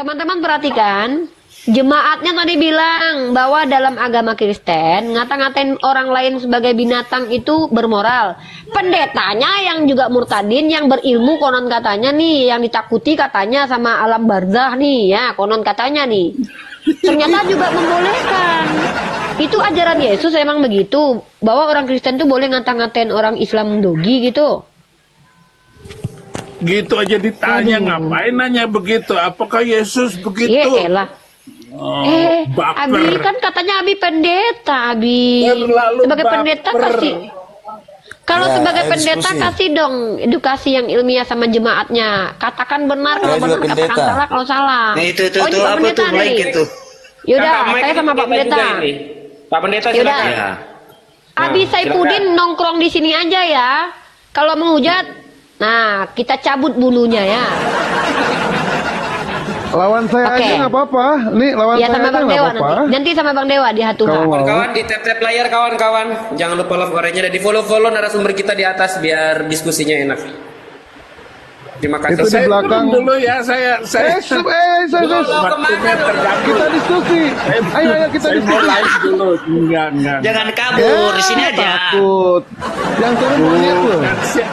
teman-teman perhatikan. Jemaatnya tadi bilang bahwa dalam agama Kristen ngata-ngatain orang lain sebagai binatang itu bermoral. Pendetanya yang juga murtadin yang berilmu konon katanya nih, yang ditakuti katanya sama alam barzah nih ya, konon katanya nih. Ternyata juga membolehkan. Itu ajaran Yesus emang begitu, bahwa orang Kristen tuh boleh ngata-ngatain orang Islam dogi gitu. Gitu aja ditanya, ngapain nanya begitu? Apakah Yesus begitu? Iya elah. Baper. Abi kan katanya Abi pendeta, Abi. Terlalu Sebagai pendeta baper. kasih. Kalau Ya, sebagai ayo pendeta diskusi. kasih dong edukasi yang ilmiah sama jemaatnya. Katakan benar kalau Saya benar, juga katakan pendeta. salah kalau salah. Nah itu Oh, ini Pak apa Pendeta tuh mic nih. itu? Yaudah, Kakak Mike saya ini sama Pak Pendeta. juga ini. Pak Pendeta Yaudah. silakan. Ya. Abi Nah, Saipudin nongkrong di sini aja ya. Kalau menghujat, nah kita cabut bulunya ya. Lawan saya Oke. aja nggak apa-apa. Nih lawan Ya saya sama aja Bang nggak Dewa apa-apa. nanti. Nanti sama Bang Dewa di Hatula. Kalau- Kawan-kawan di tap-tap layar kawan-kawan. Jangan lupa love oranye dan di follow narasumber kita di atas biar diskusinya enak. Terima kasih. Itu di Saya belakang. turun dulu ya, saya saya. waktunya terganggu. Kita diskusi. Ayo kita Saya mau diskusi. live dulu. Enggak. Jangan kabur, di sini aja. Takut. Yang turun monyet loh.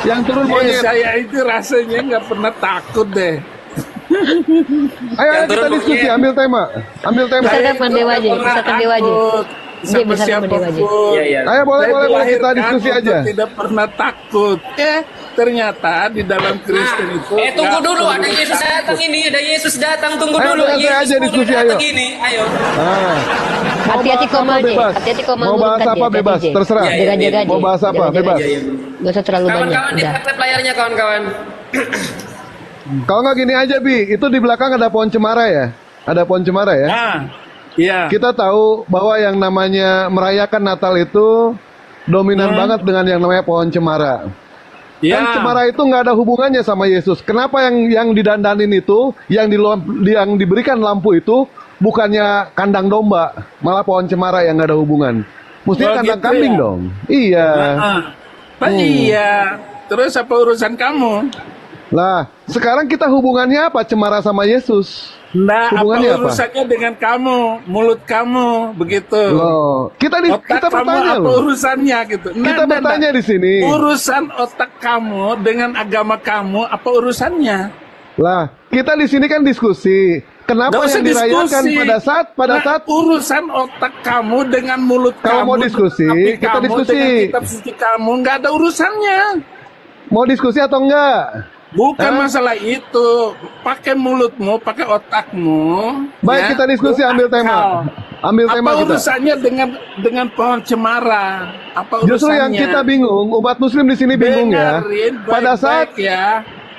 Yang turun monyet. Saya itu rasanya nggak pernah takut deh. Ayo Yang kita turun diskusi. monyet. Ambil tema. Ambil tema. Bisa kan Bang Dewa aja, bisa kan Dewa aja. Sama Dia bisa sama Dewa aja. siapapun. Iya, iya. Ayo boleh Saya kita dilahirkan diskusi untuk aja. Tidak pernah takut. Ternyata di dalam Kristen itu. Tunggu nggak dulu, ada perlu Yesus takut. datang ini, ada Yesus datang, tunggu Ayo, dulu. saya Yesus aja mau diskusi, datang ayo. ini, ayo. Ah. Mau Hati-hati bahas apa koma aja, bebas. hati-hati koma Mau bahas ngurutkan apa dia, bebas, hati-hati. terserah. Iya, iya, Jaga-jaga aja. Mau bahas apa Jaga-jaga bebas. aja. Gak usah terlalu banyak. Kawan-kawan di Udah. tap-tap layarnya kawan-kawan. Kalau nggak gini aja Bi, itu di belakang ada pohon cemara ya. Ada pohon cemara ya. Nah, iya. Kita tahu bahwa yang namanya merayakan Natal itu dominan banget dengan yang namanya pohon cemara. Iya. Kan cemara itu nggak ada hubungannya sama Yesus. Kenapa yang didandanin itu, yang diberikan lampu itu bukannya kandang domba, malah pohon cemara yang nggak ada hubungan. Mesti Oh, kandang gitu kambing ya? dong. Iya. Iya. Terus apa urusan kamu? Lah, sekarang kita hubungannya apa cemara sama Yesus? Nah, apa Hubungannya apa? urusannya dengan kamu, mulut kamu, begitu. Loh, kita Otak kamu bertanya apa loh. urusannya gitu? Kita bertanya di sini. Urusan otak kamu dengan agama kamu apa urusannya? Lah, kita di sini kan diskusi. Kenapa Nggak usah yang dirayakan diskusi. pada Nah, saat urusan otak kamu dengan mulut Kalau kamu, mau diskusi, tapi kita kamu diskusi. dengan kitab suci kamu nggak ada urusannya. mau diskusi atau enggak? Bukan Hah? masalah itu. Pakai mulutmu, pakai otakmu. Baik, kita diskusi, ambil tema. berakal. Ambil tema Apa kita. urusannya dengan pohon cemara? Apa Justru urusannya? yang kita bingung, umat muslim di sini bingung ya. Dengerin Pada saat baik-baik ya.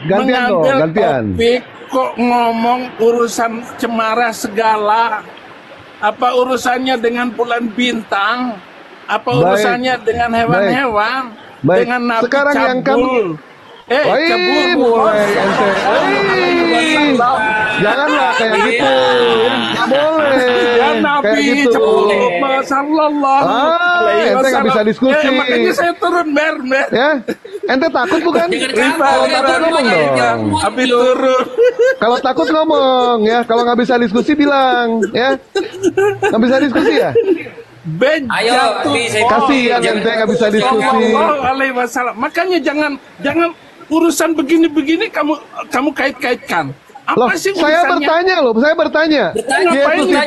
Gantian dong, mengambil gantian. topik kok ngomong urusan cemara segala. Apa urusannya dengan bulan bintang? Apa Baik. urusannya dengan hewan-hewan? Baik. Dengan nabi Sekarang yang cabul? Woi, cabul mulai ente. Woi, janganlah kayak gitu. Nggak boleh. Ya Kayak Nabi gitu. sallallahu alaihi ente nggak bisa wasallam. diskusi. Makanya saya turun ber. Ya, ente takut bukan? Kalau takut ngomong dong. Habis turun. Kalau takut ngomong ya. Kalau nggak bisa diskusi bilang ya. Nggak bisa diskusi ya. Ayo, Abi, saya Kasihan ente nggak bisa diskusi. Sallallahu alaihi wasallam. Makanya jangan urusan begini-begini kamu kait-kaitkan. Loh, Apa sih saya urusannya? bertanya loh, saya bertanya. Ngapain Yesus itu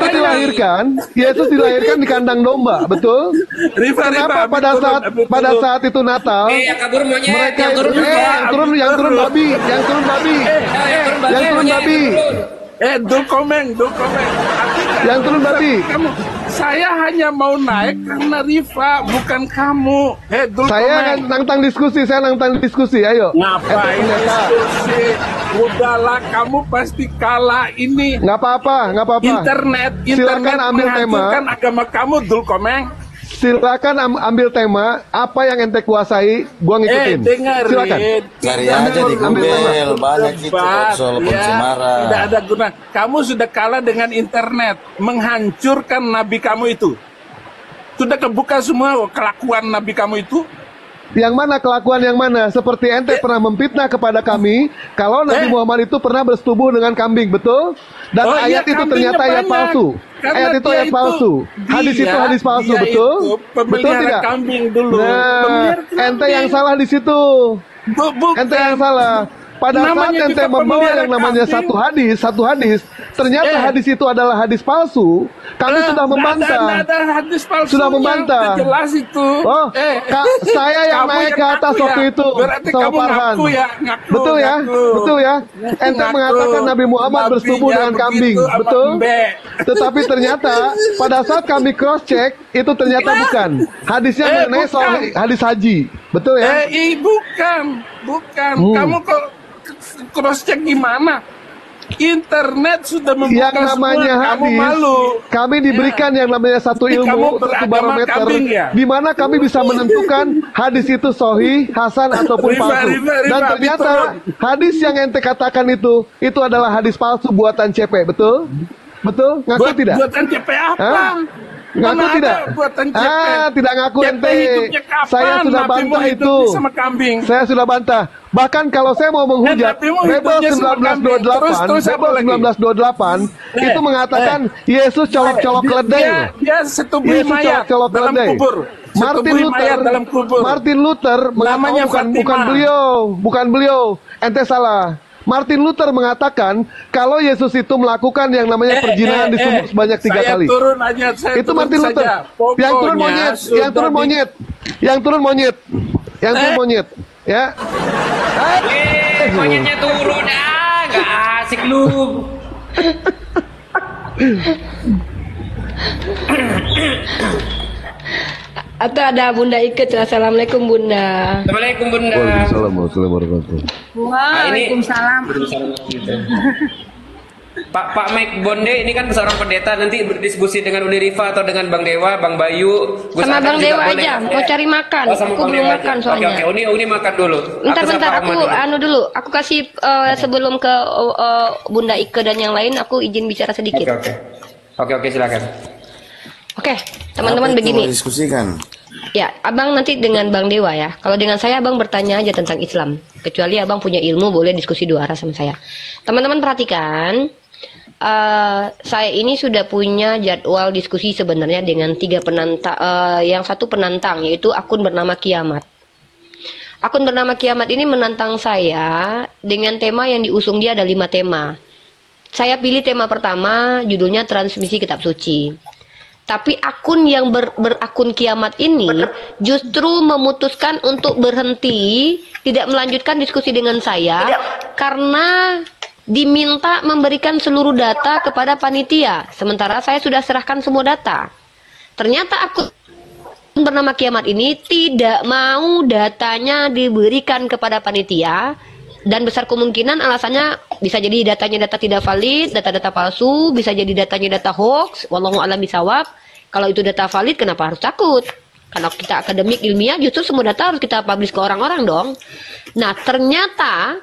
ditanya? dilahirkan di kandang domba, betul? Rifa, Kenapa Rifa, pada saat itu Natal yang kabur monyet, mereka yang turun yang turun babi, yang turun babi, yang turun babi, Dul komeng. yang turun babi. Saya hanya mau naik karena Rifa, bukan kamu. Dul Saya komeng. nantang diskusi, ayo. Ngapain Ente punya diskusi? Udahlah, kamu pasti kalah ini. Nggak apa-apa. Internet Silakan ambil tema. menghancurkan agama kamu, Dul komeng. Silakan ambil tema apa yang ente kuasai, gua ngikutin. Dengerin. Silakan. Cari Tidak aja di perlu Google, banyak itu berdebat, soal pohon cemara. Tidak ada guna. Kamu sudah kalah dengan internet, menghancurkan nabi kamu itu. Sudah kebuka semua kelakuan nabi kamu itu. Yang mana kelakuan yang mana? Seperti ente pernah memfitnah kepada kami kalau Nabi Muhammad itu pernah bersetubuh dengan kambing, betul? Dan Oh iya, ayat itu kambingnya ternyata ayat banyak. palsu. Karena Ayat itu dia ayat palsu. Hadis itu hadis palsu, betul? Itu Betul pemelihara tidak? kambing dulu. Nah, Pemelihara ente yang kambing. salah di situ. Bukan. Ente yang salah. Pada saat Namanya ente juga membawa pemelihara yang namanya kambing. satu hadis, ternyata hadis itu adalah hadis palsu. Kami sudah membantah. Nggak ada hadis palsunya. Sudah membantah. Udah jelas itu. Oh, saya yang kamu naik ke atas ngaku waktu ya. itu Berarti sama kamu Farhan. ngaku ya, ngaku, Betul ya, ngaku. betul ya. Ente Ngaku. mengatakan Nabi Muhammad bersetubuh Nabinya dengan kambing, begitu sama betul? embe. Tetapi ternyata pada saat kami cross check itu ternyata bukan. Hadisnya mengenai soal bukan. hadis haji, betul ya? Bukan. Kamu kok cross check gimana? Internet sudah membuka Yang namanya semua. Kamu hadis, malu. kami diberikan yang namanya satu Jadi kamu ilmu, satu beragama barometer, kambing ya? di mana kami bisa menentukan hadis itu sahih, hasan ataupun Rifa, palsu. Rifa, Dan Rifa, ternyata betul. hadis yang ente katakan itu adalah hadis palsu buatan CP, betul? Betul? Ngaku tidak? Buatan CP apa? Hah? Ngaku Mana ada tidak? Buatan CP. Tidak ngaku CP ente. hidupnya kapan? Saya sudah Nabimu bantah hidupnya itu. sama kambing. Saya sudah bantah. Bahkan kalau saya mau menghujat, Nabimu Rebel hidupnya sama kambing. 1928, Terus apa Rebel lagi? 1928 itu mengatakan Yesus colok-colok keledai. Dia setubuh Yesus mayat colok-colok dalam keledai. kubur. Martin Setubuh Luther, mayat dalam kubur. Martin Luther Namanya mengatakan bukan Fatimah. bukan beliau. Ente salah. Martin Luther mengatakan kalau Yesus itu melakukan yang namanya perjinahan di sumur sebanyak 3 kali. Turun aja, saya Itu turun Martin Luther. saja. Yang turun Pokoknya monyet, sudah yang turun monyet, yang turun monyet, yang turun monyet, ya. Monyetnya turun nggak asik lu. Atau ada Bunda Ike. Assalamualaikum Bunda. Assalamualaikum Bunda. Waalaikumsalam warahmatullahi wabarakatuh. Waalaikumsalam. Pak Mike Bonde ini kan seorang pendeta, nanti berdiskusi dengan Uni Rifa atau dengan Bang Dewa, Bang Bayu, Gus Sama Adam Bang juga Dewa boleh. aja, mau cari makan. Oh, sama Aku Bang belum Dewa makan aja. soalnya. Oke, Uni makan dulu. Bentar, sapa aku Ahmad dulu. anu dulu. Aku kasih sebelum ke Bunda Ike dan yang lain, aku izin bicara sedikit. Oke, silakan. Oke, teman-teman Apa itu begini. mau diskusikan? Ya, abang nanti dengan Bang Dewa ya. Kalau dengan saya abang bertanya aja tentang Islam. Kecuali abang punya ilmu, boleh diskusi dua arah sama saya. Teman-teman perhatikan, saya ini sudah punya jadwal diskusi sebenarnya dengan 3 penantang. Yang satu penantang yaitu akun bernama Kiamat. Akun bernama Kiamat ini menantang saya dengan tema yang diusung dia ada 5 tema. Saya pilih tema pertama, judulnya Transmisi Kitab Suci. Tapi akun yang berakun Kiamat ini justru memutuskan untuk berhenti, tidak melanjutkan diskusi dengan saya karena diminta memberikan seluruh data kepada panitia. Sementara saya sudah serahkan semua data. Ternyata akun bernama Kiamat ini tidak mau datanya diberikan kepada panitia. Dan besar kemungkinan alasannya bisa jadi datanya data tidak valid, data-data palsu, bisa jadi datanya data hoax, wallahu a'lam bishawab. Kalau itu data valid, kenapa harus takut? Kalau kita akademik ilmiah, justru semua data harus kita publish ke orang-orang dong. Nah, ternyata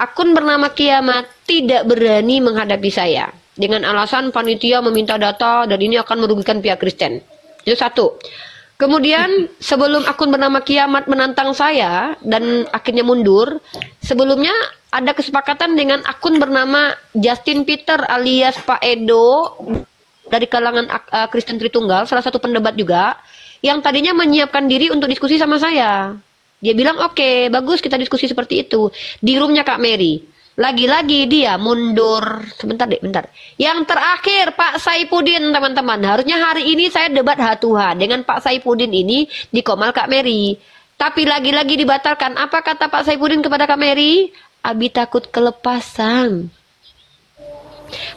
akun bernama Kiamat tidak berani menghadapi saya dengan alasan panitia meminta data dan ini akan merugikan pihak Kristen. Itu satu. Kemudian sebelum akun bernama Kiamat menantang saya dan akhirnya mundur, sebelumnya ada kesepakatan dengan akun bernama Justin Peter alias Pak Edo dari kalangan Kristen Tritunggal, salah satu pendebat juga, yang tadinya menyiapkan diri untuk diskusi sama saya. Dia bilang, oke, bagus kita diskusi seperti itu. Di roomnya Kak Mary. Lagi-lagi dia mundur. Sebentar deh, bentar. Yang terakhir Pak Saipudin, teman-teman. Harusnya hari ini saya debat hatuha dengan Pak Saipudin ini di Komal Kak Mary. Tapi lagi-lagi dibatalkan. Apa kata Pak Saipudin kepada Kak Mary? Abi takut kelepasan.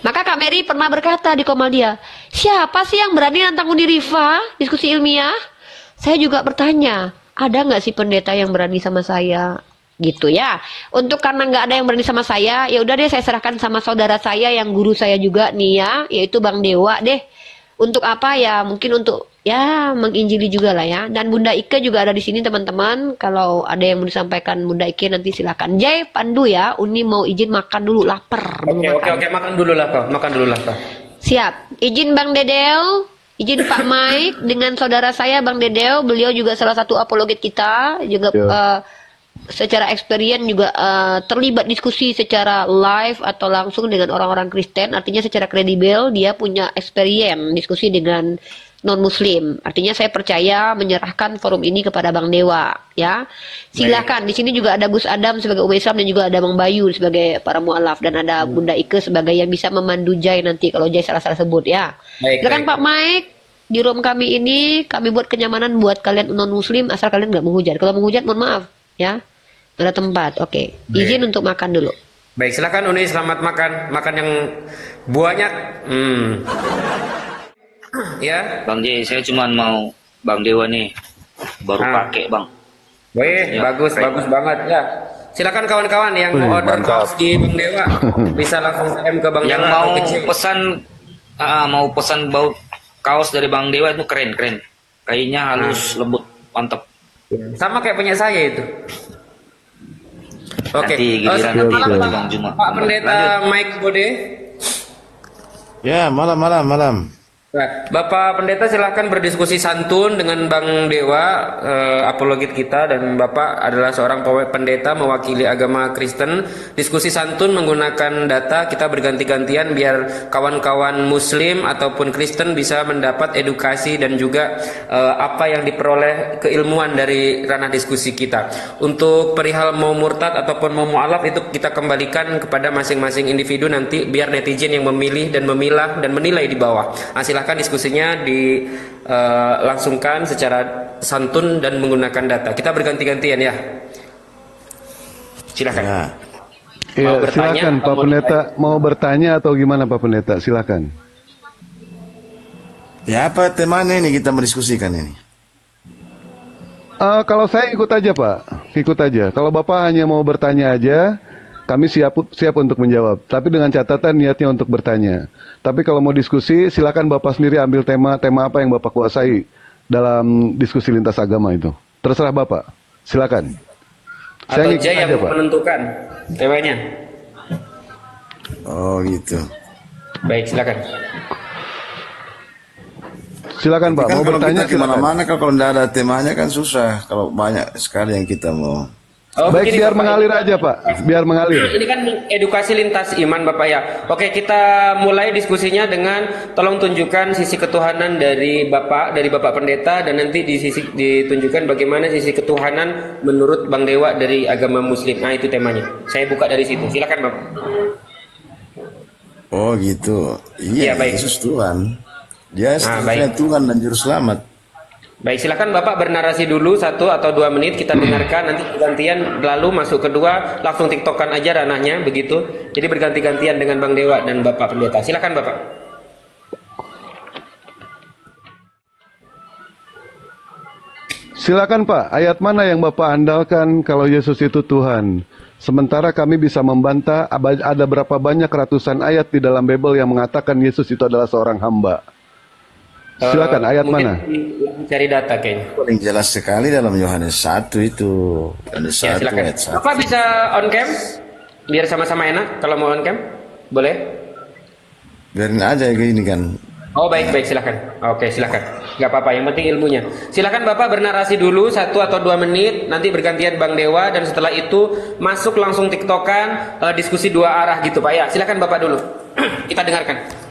Maka Kak Mary pernah berkata di Komal dia, siapa sih yang berani nantang Uni Rifa diskusi ilmiah? Saya juga bertanya, ada nggak sih pendeta yang berani sama saya? Gitu ya. Untuk karena nggak ada yang berani sama saya, ya udah deh saya serahkan sama saudara saya yang guru saya juga nih ya, yaitu Bang Dewa deh. Untuk apa ya? Mungkin untuk ya menginjili juga lah ya. Dan Bunda Ike juga ada di sini teman-teman. Kalau ada yang mau disampaikan Bunda Ike nanti silakan. Jay, Pandu ya. Uni mau izin makan dulu, lapar. Oke, makan dulu lah kau. Siap. Izin Bang Dedel. Izin Pak Mike dengan saudara saya Bang Dedeo, beliau juga salah satu apologet kita, juga Ya. secara experience juga terlibat diskusi secara live atau langsung dengan orang-orang Kristen, artinya secara kredibel dia punya experience diskusi dengan non-Muslim. Artinya saya percaya menyerahkan forum ini kepada Bang Dewa, ya. Silakan. Di sini juga ada Gus Adam sebagai umat Islam dan juga ada Bang Bayu sebagai para mualaf dan ada Bunda Ike sebagai yang bisa memandu Jai nanti kalau Jai salah-salah sebut, ya. Baik, Silakan baik. Pak Mike. Di room kami ini kami buat kenyamanan buat kalian non-Muslim asal kalian nggak menghujat. Kalau menghujat mohon maaf, ya. Ada tempat. Oke. Izin untuk makan dulu. Baik, silakan Uni, selamat makan. Makan yang banyak. Ya. Bang J, saya cuma mau Bang Dewa nih baru pakai Bang. Wih, Ya, bagus, baik. bagus banget ya. Silakan kawan-kawan yang mau order kaos di Bang Dewa bisa langsung DM ke Bang Yang Dewa mau atau kecil. pesan bau kaos dari Bang Dewa itu keren. Kayaknya halus, lembut, mantap. Sama kayak punya saya itu. Oke. Nanti giliran Selamat nanti malam, bagi Pak. Bang Juma. Pak Pendeta Mike Bode. Ya, malam. Nah, Bapak Pendeta silahkan berdiskusi santun dengan Bang Dewa, apologet kita, dan Bapak adalah seorang pendeta mewakili agama Kristen. Diskusi santun menggunakan data, kita berganti-gantian biar kawan-kawan Muslim ataupun Kristen bisa mendapat edukasi dan juga apa yang diperoleh keilmuan dari ranah diskusi kita. Untuk perihal mau murtad ataupun mau mualaf itu kita kembalikan kepada masing-masing individu nanti biar netizen yang memilih dan memilah dan menilai di bawah. Silahkan diskusinya dilangsungkan secara santun dan menggunakan data. Kita berganti-gantian ya. Silahkan. Ya. Iya, Mau bertanya silakan atau Pak mau Pendeta mau bertanya atau gimana Pak Pendeta? Silakan. Ya, apa temanya ini kita mendiskusikan ini? Kalau saya ikut aja Pak, ikut aja. Kalau Bapak hanya mau bertanya aja, kami siap untuk menjawab. Tapi dengan catatan niatnya untuk bertanya. Tapi kalau mau diskusi, silakan Bapak sendiri ambil tema apa yang Bapak kuasai dalam diskusi lintas agama itu. Terserah Bapak. Silakan. Atau ngikut Jay yang aja, Pak. menentukan temanya. Oh, gitu. Baik, silakan. Silakan Pak, Kan mau kalau bertanya kita silakan. kemana-mana kalau tidak ada temanya kan susah. Kalau banyak sekali yang kita mau. Baik, begini, biar Bapak. mengalir aja Pak, biar mengalir. Ini kan edukasi lintas iman Bapak ya. Oke, kita mulai diskusinya dengan tolong tunjukkan sisi ketuhanan dari Bapak Pendeta, dan nanti ditunjukkan bagaimana sisi ketuhanan menurut Bang Dewa dari agama Muslim. Nah, itu temanya. Saya buka dari situ. Silakan Bapak. Oh, gitu. Iya, Iya, baik. Yesus Tuhan. Dia satu-satunya baik. Tuhan dan juru selamat. Baik, silakan Bapak bernarasi dulu 1 atau 2 menit, kita dengarkan, nanti gantian lalu masuk kedua, langsung tiktokan aja ranahnya begitu. Jadi berganti-gantian dengan Bang Dewa dan Bapak Pendeta. Silakan Bapak. Silakan Pak, ayat mana yang Bapak andalkan kalau Yesus itu Tuhan? Sementara kami bisa membantah ada berapa banyak ratusan ayat di dalam Bible yang mengatakan Yesus itu adalah seorang hamba. Silakan, ayat mana? Mungkin cari data kayaknya. Paling jelas sekali dalam Yohanes 1 itu. Yohanes Ya, 1 silakan. ayat 1. Bapak bisa on cam? Biar sama-sama enak kalau mau on cam. Boleh? Biarin aja gini kan. Oh, baik, silakan. Oke, silakan. Nggak apa-apa, yang penting ilmunya. Silakan Bapak bernarasi dulu 1 atau 2 menit, nanti bergantian Bang Dewa, dan setelah itu masuk langsung tiktokan, diskusi 2 arah gitu Pak ya. Silakan Bapak dulu. Kita dengarkan.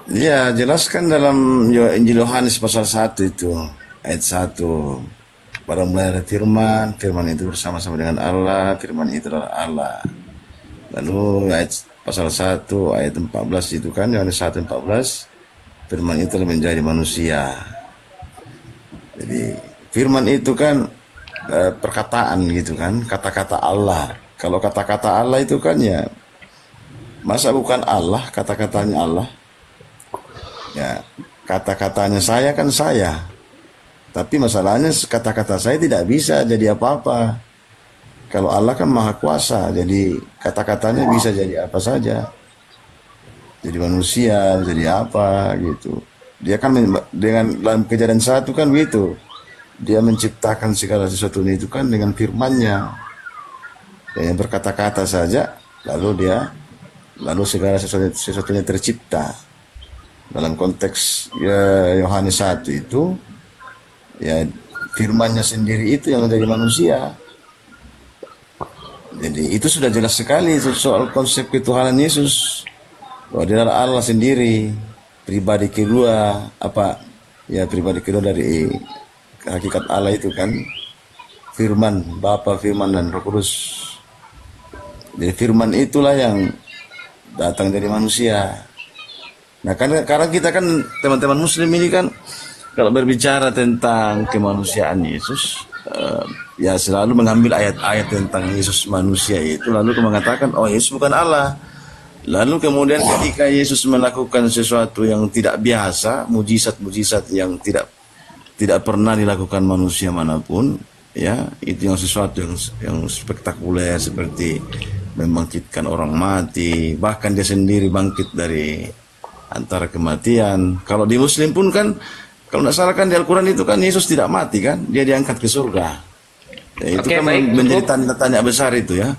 Ya, jelaskan dalam Injil Yohanes pasal 1 itu, ayat 1. Pada mulai ada firman, firman itu bersama-sama dengan Allah, firman itu adalah Allah. Lalu ayat pasal 1 ayat 14 itu kan, Yohanes 1:14, firman itu telah menjadi manusia. Jadi firman itu kan perkataan gitu kan, kata-kata Allah. Kalau kata-kata Allah itu kan ya, masa bukan Allah, kata-katanya Allah? Ya, kata-katanya saya kan saya. Tapi masalahnya kata-kata saya tidak bisa jadi apa-apa. Kalau Allah kan maha kuasa, jadi kata-katanya bisa jadi apa saja. Jadi manusia, jadi apa gitu. Dia kan dengan dalam Kejadian 1 kan begitu. Dia menciptakan segala sesuatu itu kan dengan firman-Nya. Yang berkata-kata saja, lalu segala sesuatunya tercipta. dalam konteks ya, Yohanes 1 itu ya firman-Nya sendiri itu yang menjadi manusia. Jadi itu sudah jelas sekali soal konsep ketuhanan Yesus, bahwa dia adalah Allah sendiri, pribadi kedua, pribadi kedua dari hakikat Allah itu kan, firman, Bapa, firman dan Roh Kudus. Jadi firman itulah yang datang dari manusia. Nah, karena kita kan teman-teman muslim ini kan kalau berbicara tentang kemanusiaan Yesus, ya selalu mengambil ayat-ayat tentang Yesus manusia itu, lalu mengatakan, oh Yesus bukan Allah. Lalu kemudian ketika Yesus melakukan sesuatu yang tidak biasa, mujizat-mujizat yang tidak pernah dilakukan manusia manapun, ya itu yang sesuatu yang spektakuler, seperti membangkitkan orang mati, bahkan dia sendiri bangkit dari antara kematian. Kalau di Muslim pun kan, kalau tidak salah kan di Al-Quran itu kan Yesus tidak mati kan, dia diangkat ke surga. Ya, itu kan menjadi tanda tanya besar itu ya,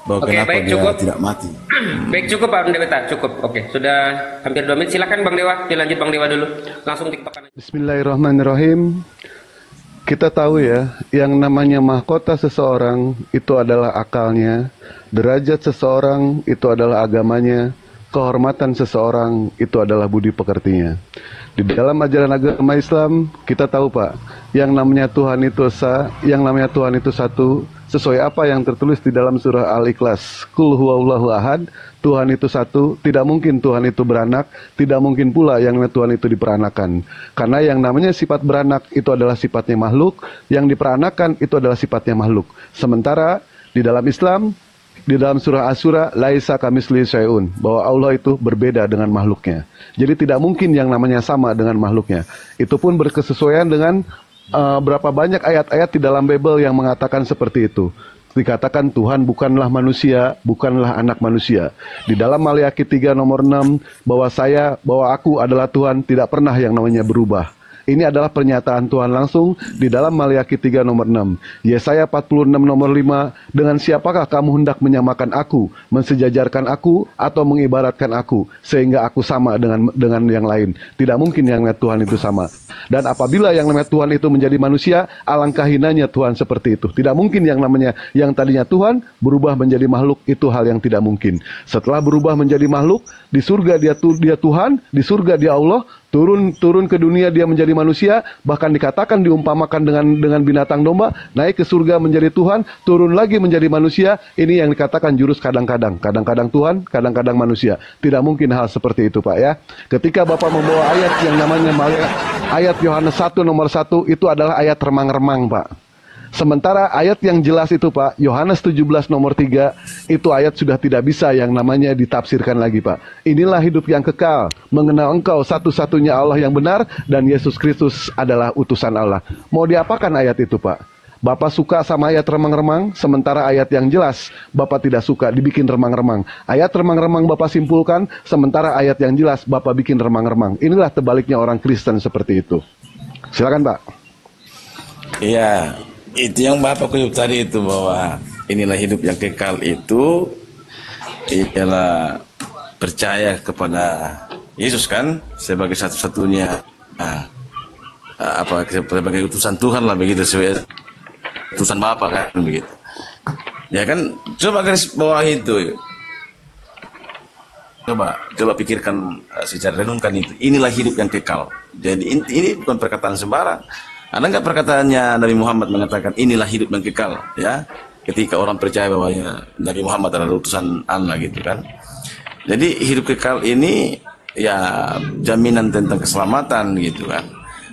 bahwa kenapa dia tidak mati. Baik, cukup Pak Pendeta, cukup. Oke, sudah hampir 2 menit. Silakan Bang Dewa, dilanjut Bang Dewa dulu. Langsung tiktokan. Bismillahirrahmanirrahim. Kita tahu ya, yang namanya mahkota seseorang itu adalah akalnya, derajat seseorang itu adalah agamanya, kehormatan seseorang itu adalah budi pekertinya. Di dalam ajaran agama Islam, kita tahu Pak, yang namanya Tuhan itu esa, yang namanya Tuhan itu satu, sesuai apa yang tertulis di dalam surah Al-Ikhlas. Qul huwallahu ahad, Tuhan itu satu, tidak mungkin Tuhan itu beranak, tidak mungkin pula yang namanya Tuhan itu diperanakan. Karena yang namanya sifat beranak itu adalah sifatnya makhluk, yang diperanakan itu adalah sifatnya makhluk. Sementara di dalam Islam, di dalam surah Asy-Syura, laisa kamitslihi syai'un, bahwa Allah itu berbeda dengan makhluknya. Jadi tidak mungkin yang namanya sama dengan makhluknya. Itu pun berkesesuaian dengan berapa banyak ayat-ayat di dalam Bible yang mengatakan seperti itu. Dikatakan Tuhan bukanlah manusia, bukanlah anak manusia. Di dalam Maliaki 3 nomor 6, bahwa aku adalah Tuhan, tidak pernah yang namanya berubah. Ini adalah pernyataan Tuhan langsung di dalam Maliaki 3 nomor 6. Yesaya 46 nomor 5, dengan siapakah kamu hendak menyamakan aku, mensejajarkan aku, atau mengibaratkan aku, sehingga aku sama dengan yang lain. Tidak mungkin yang namanya Tuhan itu sama. Dan apabila yang namanya Tuhan itu menjadi manusia, alangkah hinanya Tuhan seperti itu. Tidak mungkin yang namanya yang tadinya Tuhan berubah menjadi makhluk, itu hal yang tidak mungkin. Setelah berubah menjadi makhluk, di surga dia Tuhan, di surga dia Allah, turun ke dunia dia menjadi manusia, bahkan dikatakan diumpamakan dengan binatang domba, naik ke surga menjadi Tuhan, turun lagi menjadi manusia. Ini yang dikatakan jurus kadang-kadang Tuhan, kadang-kadang manusia. Tidak mungkin hal seperti itu Pak ya. Ketika Bapak membawa ayat yang namanya ayat Yohanes 1 nomor 1, itu adalah ayat remang-remang Pak. Sementara ayat yang jelas itu Pak, Yohanes 17 nomor 3, itu ayat sudah tidak bisa yang namanya ditafsirkan lagi Pak. Inilah hidup yang kekal, mengenal Engkau satu-satunya Allah yang benar, dan Yesus Kristus adalah utusan Allah. Mau diapakan ayat itu Pak? Bapak suka sama ayat remang-remang, sementara ayat yang jelas Bapak tidak suka, dibikin remang-remang. Ayat remang-remang Bapak simpulkan, sementara ayat yang jelas Bapak bikin remang-remang. Inilah tebaliknya orang Kristen seperti itu. Silakan Pak. Iya, itu yang Bapak kutip tadi itu, bahwa inilah hidup yang kekal itu ialah percaya kepada Yesus kan, sebagai satu-satunya sebagai utusan Tuhan lah begitu, sebagai utusan Bapa kan begitu. Ya kan, coba garis bawah itu. Coba pikirkan secara renungkan itu. Inilah hidup yang kekal. Jadi ini bukan perkataan sembarang. Ada nggak perkataannya Nabi Muhammad mengatakan inilah hidup yang kekal, ya? Ketika orang percaya bahwa ya, Nabi Muhammad adalah utusan Allah gitu kan. Jadi hidup kekal ini ya jaminan tentang keselamatan gitu kan.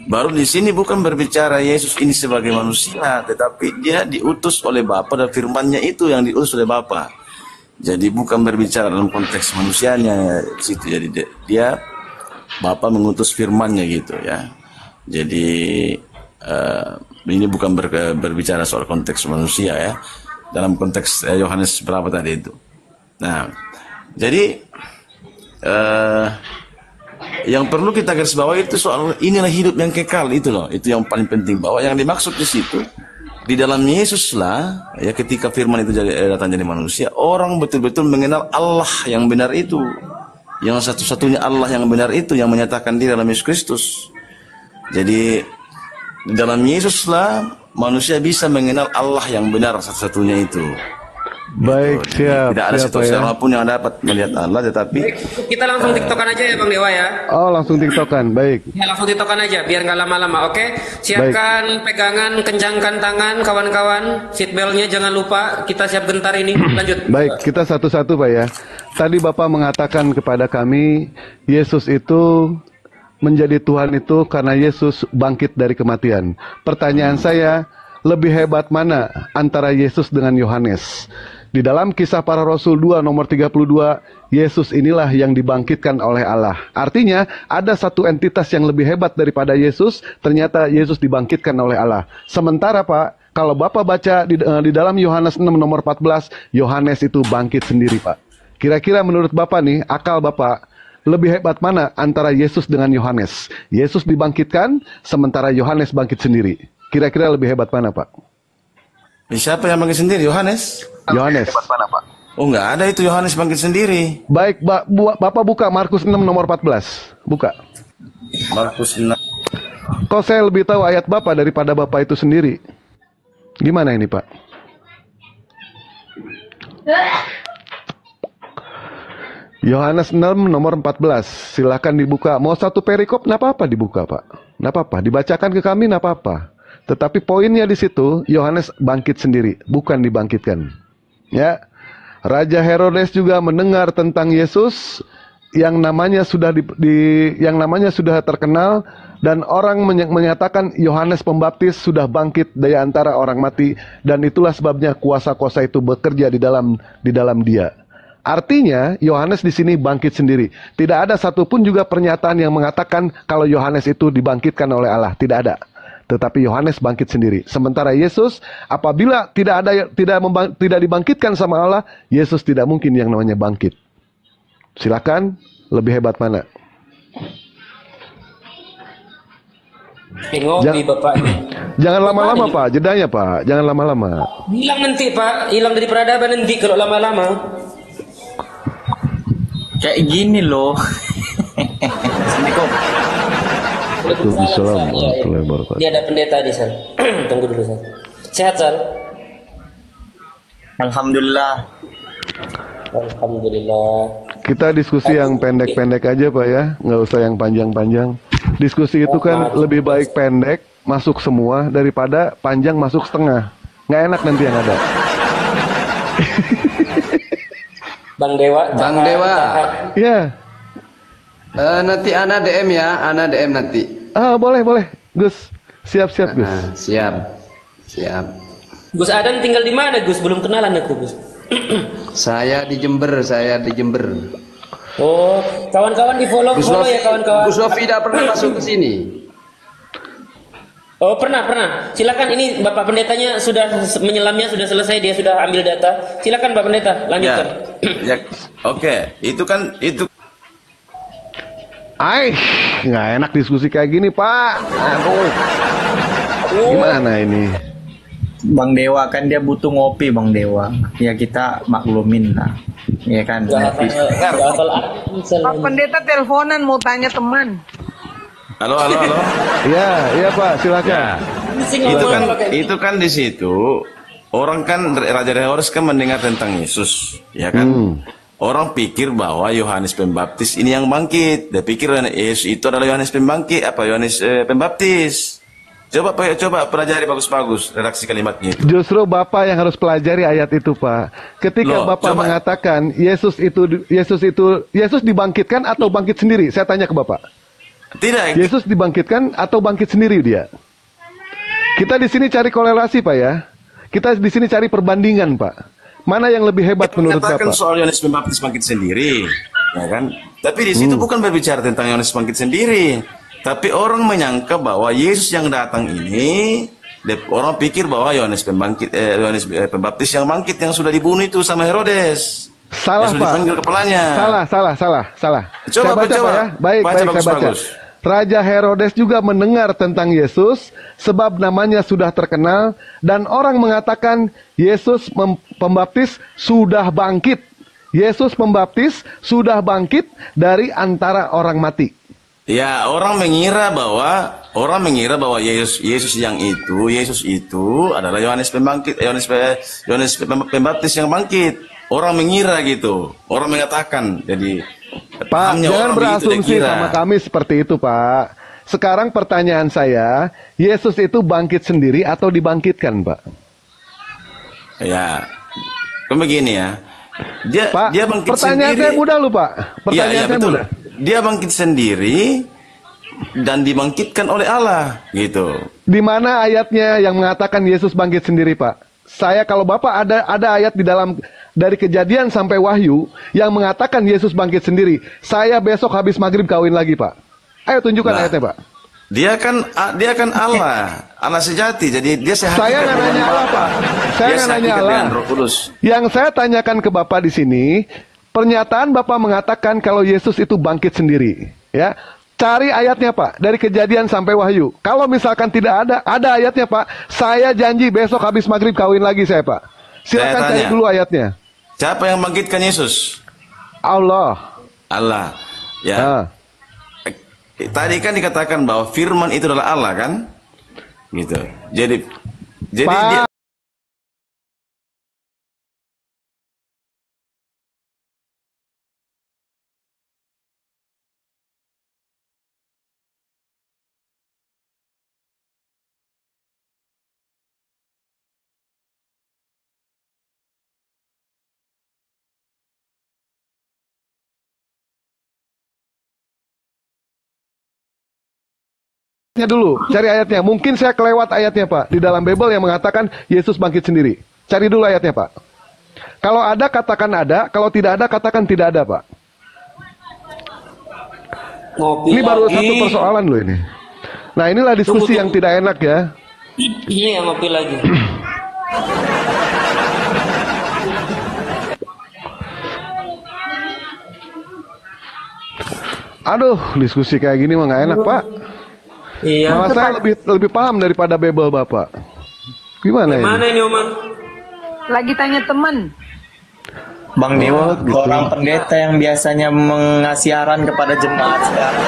Baru di sini bukan berbicara Yesus ini sebagai manusia, tetapi dia diutus oleh Bapa, dan firman-Nya itu yang diutus oleh Bapa. Jadi bukan berbicara dalam konteks manusianya situ. Jadi dia Bapa mengutus firman-Nya gitu ya. Jadi ini bukan berbicara soal konteks manusia ya, dalam konteks Yohanes berapa tadi itu. Nah, jadi yang perlu kita garis bawahi itu soal inilah hidup yang kekal itu loh, itu yang paling penting, bahwa yang dimaksud di situ di dalam Yesus lah ya, ketika firman itu datang jadi manusia, orang betul-betul mengenal Allah yang benar itu. yang satu-satunya Allah yang benar itu yang menyatakan diri dalam Yesus Kristus. Jadi dalam Yesuslah manusia bisa mengenal Allah yang benar satu-satunya itu. Baik, Gitu. siap. Tidak ada siap, satu Pak, ya. orang pun yang dapat melihat Allah, tetapi Kita langsung tiktokan aja ya Bang Dewa ya. Oh, langsung tiktokan. Baik. Ya langsung tiktokan aja biar nggak lama-lama. Oke, siapkan pegangan, kencangkan tangan kawan-kawan. Seatbeltnya jangan lupa. Kita siap gentar ini. Lanjut. Baik, kita satu-satu Pak ya. Tadi Bapak mengatakan kepada kami, Yesus itu menjadi Tuhan itu karena Yesus bangkit dari kematian. Pertanyaan saya, lebih hebat mana antara Yesus dengan Yohanes? Di dalam Kisah Para Rasul 2 nomor 32, Yesus inilah yang dibangkitkan oleh Allah. Artinya, ada satu entitas yang lebih hebat daripada Yesus, ternyata Yesus dibangkitkan oleh Allah. Sementara Pak, kalau Bapak baca di dalam Yohanes 6 nomor 14, Yohanes itu bangkit sendiri Pak. Kira-kira menurut Bapak nih, akal Bapak, lebih hebat mana antara Yesus dengan Yohanes? Yesus dibangkitkan, sementara Yohanes bangkit sendiri. Kira-kira lebih hebat mana Pak? siapa yang bangkit sendiri? Yohanes. Yohanes. Oh, nggak ada itu Yohanes bangkit sendiri. Baik, Bapak buka Markus 6 nomor 14. Buka. Markus 6. Kok saya lebih tahu ayat Bapak daripada Bapak itu sendiri? Gimana ini Pak? Yohanes 6 nomor 14. Silakan dibuka. Mau satu perikop, nggak apa-apa dibuka Pak. Nggak apa-apa. Dibacakan ke kami, nggak apa-apa. Tetapi poinnya di situ, Yohanes bangkit sendiri, bukan dibangkitkan. Ya, Raja Herodes juga mendengar tentang Yesus yang namanya sudah yang namanya sudah terkenal, dan orang menyatakan Yohanes Pembaptis sudah bangkit dari antara orang mati, dan itulah sebabnya kuasa-kuasa itu bekerja di dalam dia. Artinya Yohanes di sini bangkit sendiri. Tidak ada satupun juga pernyataan yang mengatakan kalau Yohanes itu dibangkitkan oleh Allah, tidak ada. Tetapi Yohanes bangkit sendiri. Sementara Yesus, apabila tidak dibangkitkan sama Allah, Yesus tidak mungkin yang namanya bangkit. Silakan, lebih hebat mana? Ngopi Bapak. Jangan lama-lama Pak, jedanya Pak, jangan lama-lama. Hilang nanti Pak, hilang dari peradaban nanti kalau lama-lama. Kayak gini loh. Assalamualaikum. Waalaikumsalam warahmatullahi wabarakatuh. Dia ada pendeta di sana. Tunggu dulu Sal. Sehat Sal? Alhamdulillah. Alhamdulillah. Kita diskusi yang pendek-pendek aja Pak ya, nggak usah yang panjang-panjang. Diskusi itu kan lebih baik pendek, masuk semua, daripada panjang masuk setengah. Nggak enak nanti yang ada. Bang Dewa. Bang Dewa. Ya. Nanti Ana DM ya, Ana DM nanti. Boleh, Gus. Siap, Gus. Siap. Gus Adan tinggal di mana Gus? Belum kenalan aku Gus. Saya di Jember. Oh, kawan-kawan di follow ya kawan-kawan. Gus Sofi tidak pernah masuk ke sini. Oh pernah. Silakan, ini Bapak Pendetanya sudah menyelamnya sudah selesai, dia sudah ambil data. Silakan Pak Pendeta, lanjutkan. Ya, oke. Itu Nggak enak diskusi kayak gini Pak. Aduh. Gimana ini? Bang Dewa kan dia butuh ngopi Bang Dewa. Ya kita maklumin lah. Iya kan. Pak Pendeta teleponan mau tanya teman. Halo. Iya Pak, silakan. Itu kan di situ orang kan Raja Herodes kan mendengar tentang Yesus, ya kan? Orang pikir bahwa Yohanes Pembaptis ini yang bangkit. Dia pikir Yesus itu adalah Yohanes Pembaptis. Coba pelajari bagus-bagus redaksi kalimatnya itu. Justru Bapak yang harus pelajari ayat itu Pak. Ketika Bapak mengatakan Yesus dibangkitkan atau bangkit sendiri, saya tanya ke Bapak. Tidak. Yesus dibangkitkan atau bangkit sendiri dia? Kita di sini cari korelasi Pak ya. Kita di sini cari perbandingan Pak. Mana yang lebih hebat menurut Bapak? Soal Yohanes Pembaptis bangkit sendiri, ya kan? Tapi di situ bukan berbicara tentang Yohanes bangkit sendiri. Tapi orang menyangka bahwa Yesus yang datang ini, orang pikir bahwa Yohanes Pembaptis yang bangkit, yang sudah dibunuh itu sama Herodes. Salah Pak. Dipanggil kepalanya. Salah. Coba Pak ya. Baik, saya baca. Raja Herodes juga mendengar tentang Yesus, sebab namanya sudah terkenal, dan orang mengatakan Yesus Pembaptis sudah bangkit. Yesus Pembaptis sudah bangkit dari antara orang mati. Ya, orang mengira bahwa Yesus itu adalah Yohanes Pembaptis yang bangkit. Orang mengira gitu. Orang mengatakan. Jadi Pak, pahamnya jangan orang begitu dia berasumsi kira. sama kami seperti itu, Pak. Sekarang pertanyaan saya, Yesus itu bangkit sendiri atau dibangkitkan, Pak? Ya, kan begini ya. Pak, Dia bangkit pertanyaan sendiri. saya mudah loh, Pak. Pertanyaan Iya, saya betul. mudah. Dia bangkit sendiri dan dibangkitkan oleh Allah, gitu. Di mana ayatnya yang mengatakan Yesus bangkit sendiri, Pak? Saya kalau Bapak ada ayat di dalam dari Kejadian sampai Wahyu yang mengatakan Yesus bangkit sendiri. Saya besok habis maghrib kawin lagi, Pak. Ayo tunjukkan Nah, ayatnya, Pak. Dia kan Allah, Allah sejati. Jadi dia sehat. Saya nggak nanya Allah, Pak. Saya nggak nanya Allah. Dengan Roh Kudus. Yang saya tanyakan ke Bapak di sini, pernyataan Bapak mengatakan kalau Yesus itu bangkit sendiri, ya. Cari ayatnya, Pak, dari Kejadian sampai Wahyu. Kalau misalkan tidak ada ayatnya, Pak. Saya janji besok habis maghrib kawin lagi saya, Pak. Silakan Saya cari tanya. dulu ayatnya. Siapa yang bangkitkan Yesus? Allah. Allah. Ya. Ah. Tadi kan dikatakan bahwa firman itu adalah Allah kan? Gitu. Jadi Pak, dia dulu, cari ayatnya. Mungkin saya kelewat ayatnya, Pak, di dalam Bible yang mengatakan Yesus bangkit sendiri. Cari dulu ayatnya, Pak. Kalau ada, katakan ada. Kalau tidak ada, katakan tidak ada, Pak. Ngopi Ini baru lagi. satu persoalan loh ini. Nah, inilah diskusi yang tidak enak ya. Iya, ngopi lagi. Aduh, diskusi kayak gini mah nggak enak, Pak. Iya. Malah saya lebih paham daripada Bible Bapak. Gimana ini? Mana ini, Oman? Lagi tanya teman. Bang Dewa, gitu. seorang pendeta yang biasanya mengasih arahan kepada jemaat sekarang.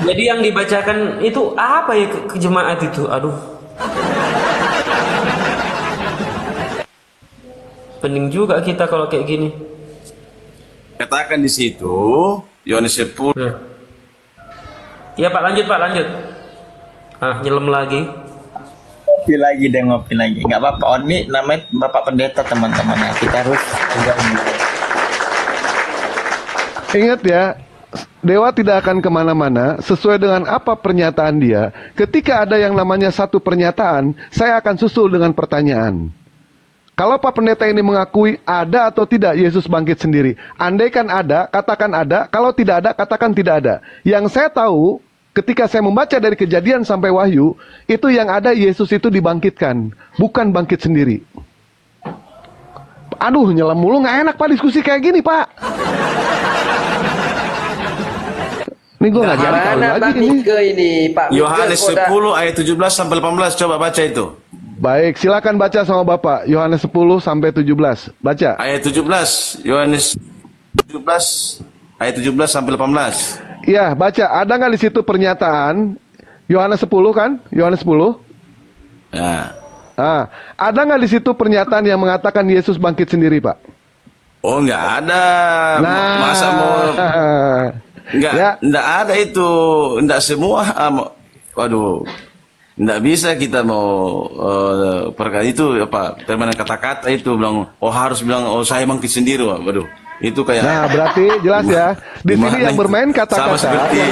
Jadi yang dibacakan itu apa ya ke jemaat itu? Aduh. Pening juga kita kalau kayak gini. katakan di situ Yohanes 10. Nah. Ya Pak, lanjut Pak, lanjut. Ah, nyelam lagi. Ngopi lagi deh, ngopi lagi. Nggak apa-apa, oh, ini namanya Bapak Pendeta teman-teman ya. Kita harus Ingat ya, Dewa tidak akan kemana-mana sesuai dengan apa pernyataan dia. Ketika ada yang namanya satu pernyataan, saya akan susul dengan pertanyaan. Kalau Pak Pendeta ini mengakui ada atau tidak Yesus bangkit sendiri. Andaikan ada, katakan ada. Kalau tidak ada, katakan tidak ada. Yang saya tahu, ketika saya membaca dari Kejadian sampai Wahyu, itu yang ada Yesus itu dibangkitkan, bukan bangkit sendiri. Aduh, nyelam mulu, nggak enak Pak diskusi kayak gini Pak. Ini gue nggak jadi tahu Mana lagi Bang ini. Mike ini, Pak Mike Yohanes Koda. 10 ayat 17 sampai 18, coba baca itu. Baik, silakan baca sama Bapak. Yohanes 10 sampai 17. Baca. Ayat 17, Yohanes 17 ayat 17 sampai 18. Iya, baca. Ada nggak di situ pernyataan Yohanes 10 kan? Yohanes 10. Ya. Ah, ada nggak di situ pernyataan yang mengatakan Yesus bangkit sendiri, Pak? Oh, nggak ada. Nah, Masa mau nggak ya. nggak ada itu, nggak semua. Waduh, nggak bisa kita mau perkara itu apa? Permainan kata-kata itu bilang, oh harus bilang, oh saya bangkit sendiri. Waduh, itu kayak. Nah, berarti jelas ya. Di sini Gimana yang itu? bermain kata-kata Sama seperti yang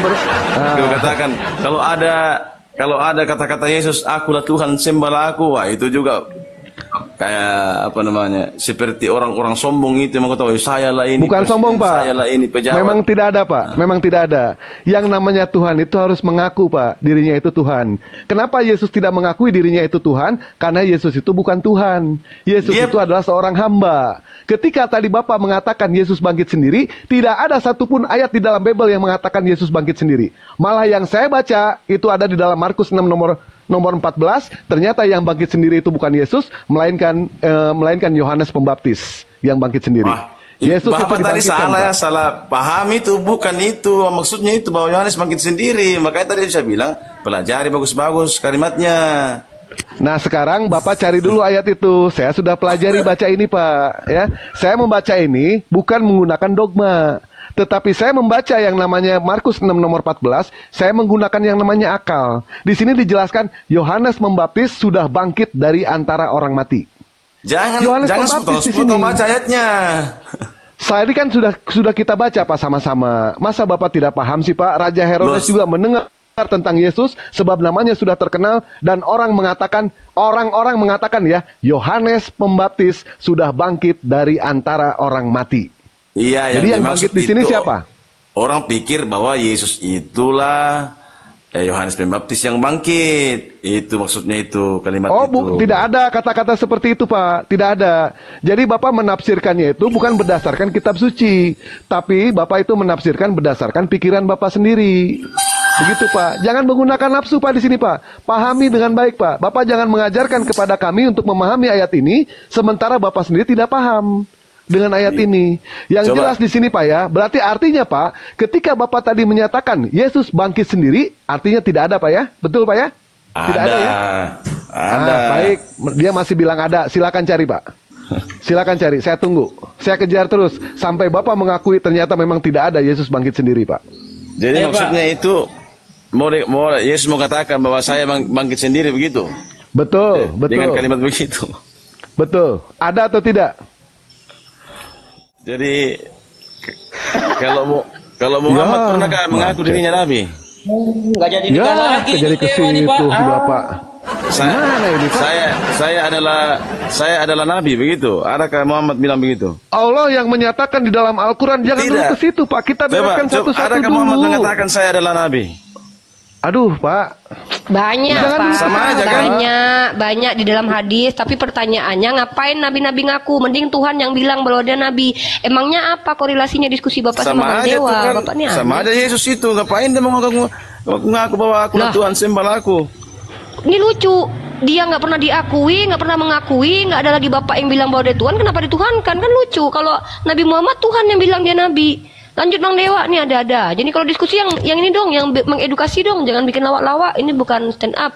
Kau katakan kalau ada kata-kata Yesus, akulah Tuhan, sembahlah aku. Wah, itu juga kayak apa namanya? Seperti orang-orang sombong itu yang mengatakan saya lah ini. Bukan presiden, sombong, Pak. Saya lah ini pejabat. Memang tidak ada, Pak. Memang tidak ada. Yang namanya Tuhan itu harus mengaku, Pak, dirinya itu Tuhan. Kenapa Yesus tidak mengakui dirinya itu Tuhan? Karena Yesus itu bukan Tuhan. Yesus itu adalah seorang hamba. Ketika tadi Bapak mengatakan Yesus bangkit sendiri, tidak ada satupun ayat di dalam Bible yang mengatakan Yesus bangkit sendiri. Malah yang saya baca itu ada di dalam Markus 6 nomor 14, ternyata yang bangkit sendiri itu bukan Yesus, melainkan Yohanes Pembaptis. yang bangkit sendiri. Yesus itu Bapak tadi dibangkitkan, salah Pak. ya, salah paham itu, bukan itu. Maksudnya itu bahwa Yohanes bangkit sendiri. Makanya tadi saya bilang, pelajari bagus-bagus kalimatnya. Nah sekarang Bapak cari dulu ayat itu. Saya sudah pelajari baca ini Pak. Ya, saya membaca ini bukan menggunakan dogma, tetapi saya membaca yang namanya Markus 6 nomor 14. Saya menggunakan yang namanya akal. Di sini dijelaskan Yohanes Pembaptis sudah bangkit dari antara orang mati. Yohanes Jangan Pembaptis di sepotong-sepotong sini. baca ayatnya. Saya ini kan sudah kita baca Pak sama-sama. Masa Bapak tidak paham sih Pak? Raja Herodes juga mendengar tentang Yesus sebab namanya sudah terkenal dan orang-orang mengatakan ya, Yohanes Pembaptis sudah bangkit dari antara orang mati. Iya, Jadi yang bangkit di sini siapa? Orang pikir bahwa Yesus itulah Yohanes Pembaptis yang bangkit. Itu maksudnya itu kalimat itu. Tidak ada kata-kata seperti itu Pak. Tidak ada. Jadi Bapak menafsirkannya itu bukan berdasarkan kitab suci, tapi Bapak itu menafsirkan berdasarkan pikiran Bapak sendiri. Begitu Pak. Jangan menggunakan nafsu Pak di sini Pak. Pahami dengan baik Pak. Bapak jangan mengajarkan kepada kami untuk memahami ayat ini sementara Bapak sendiri tidak paham dengan ayat ini. Yang jelas di sini Pak ya, berarti artinya Pak, ketika Bapak tadi menyatakan Yesus bangkit sendiri, artinya tidak ada Pak ya? Betul Pak ya? Tidak ada ya? Ada. Baik, dia masih bilang ada. Silakan cari Pak. Silakan cari, saya tunggu. Saya kejar terus sampai Bapak mengakui ternyata memang tidak ada Yesus bangkit sendiri Pak. Jadi maksudnya itu Yesus mau katakan bahwa saya bangkit sendiri begitu. Betul. Dengan kalimat begitu. Betul. Ada atau tidak? Jadi kalau Muhammad pernahkah mengaku dirinya nabi? Nggak jadi Ya, lagi jadi ke situ Bapak. Saya adalah nabi begitu. Adakah Muhammad bilang begitu? Allah yang menyatakan di dalam Al-Quran, jangan dulu ke situ Pak. Kita bereskan satu-satu adakah dulu. Muhammad mengatakan saya adalah nabi? Aduh Pak, Banyak Jangan Pak, sama aja, kan? banyak di dalam hadis. Tapi pertanyaannya ngapain nabi-nabi ngaku? Mending Tuhan yang bilang bahwa dia nabi. Emangnya apa korelasinya diskusi Bapak sama Bang aja Dewa? tuh kan, Bapak ini sama aneh. aja Yesus itu, ngapain dia mengaku bahwa aku Lah. Tuhan sembah aku? Ini lucu. Dia nggak pernah diakui, nggak pernah mengakui, nggak ada lagi Bapak yang bilang bahwa dia Tuhan. Kenapa dituhankan? Kan lucu. Kalau Nabi Muhammad Tuhan yang bilang dia nabi. Lanjut Bang Dewa, nih ada. Jadi kalau diskusi yang ini dong, yang mengedukasi dong, jangan bikin lawak-lawak. Ini bukan stand up.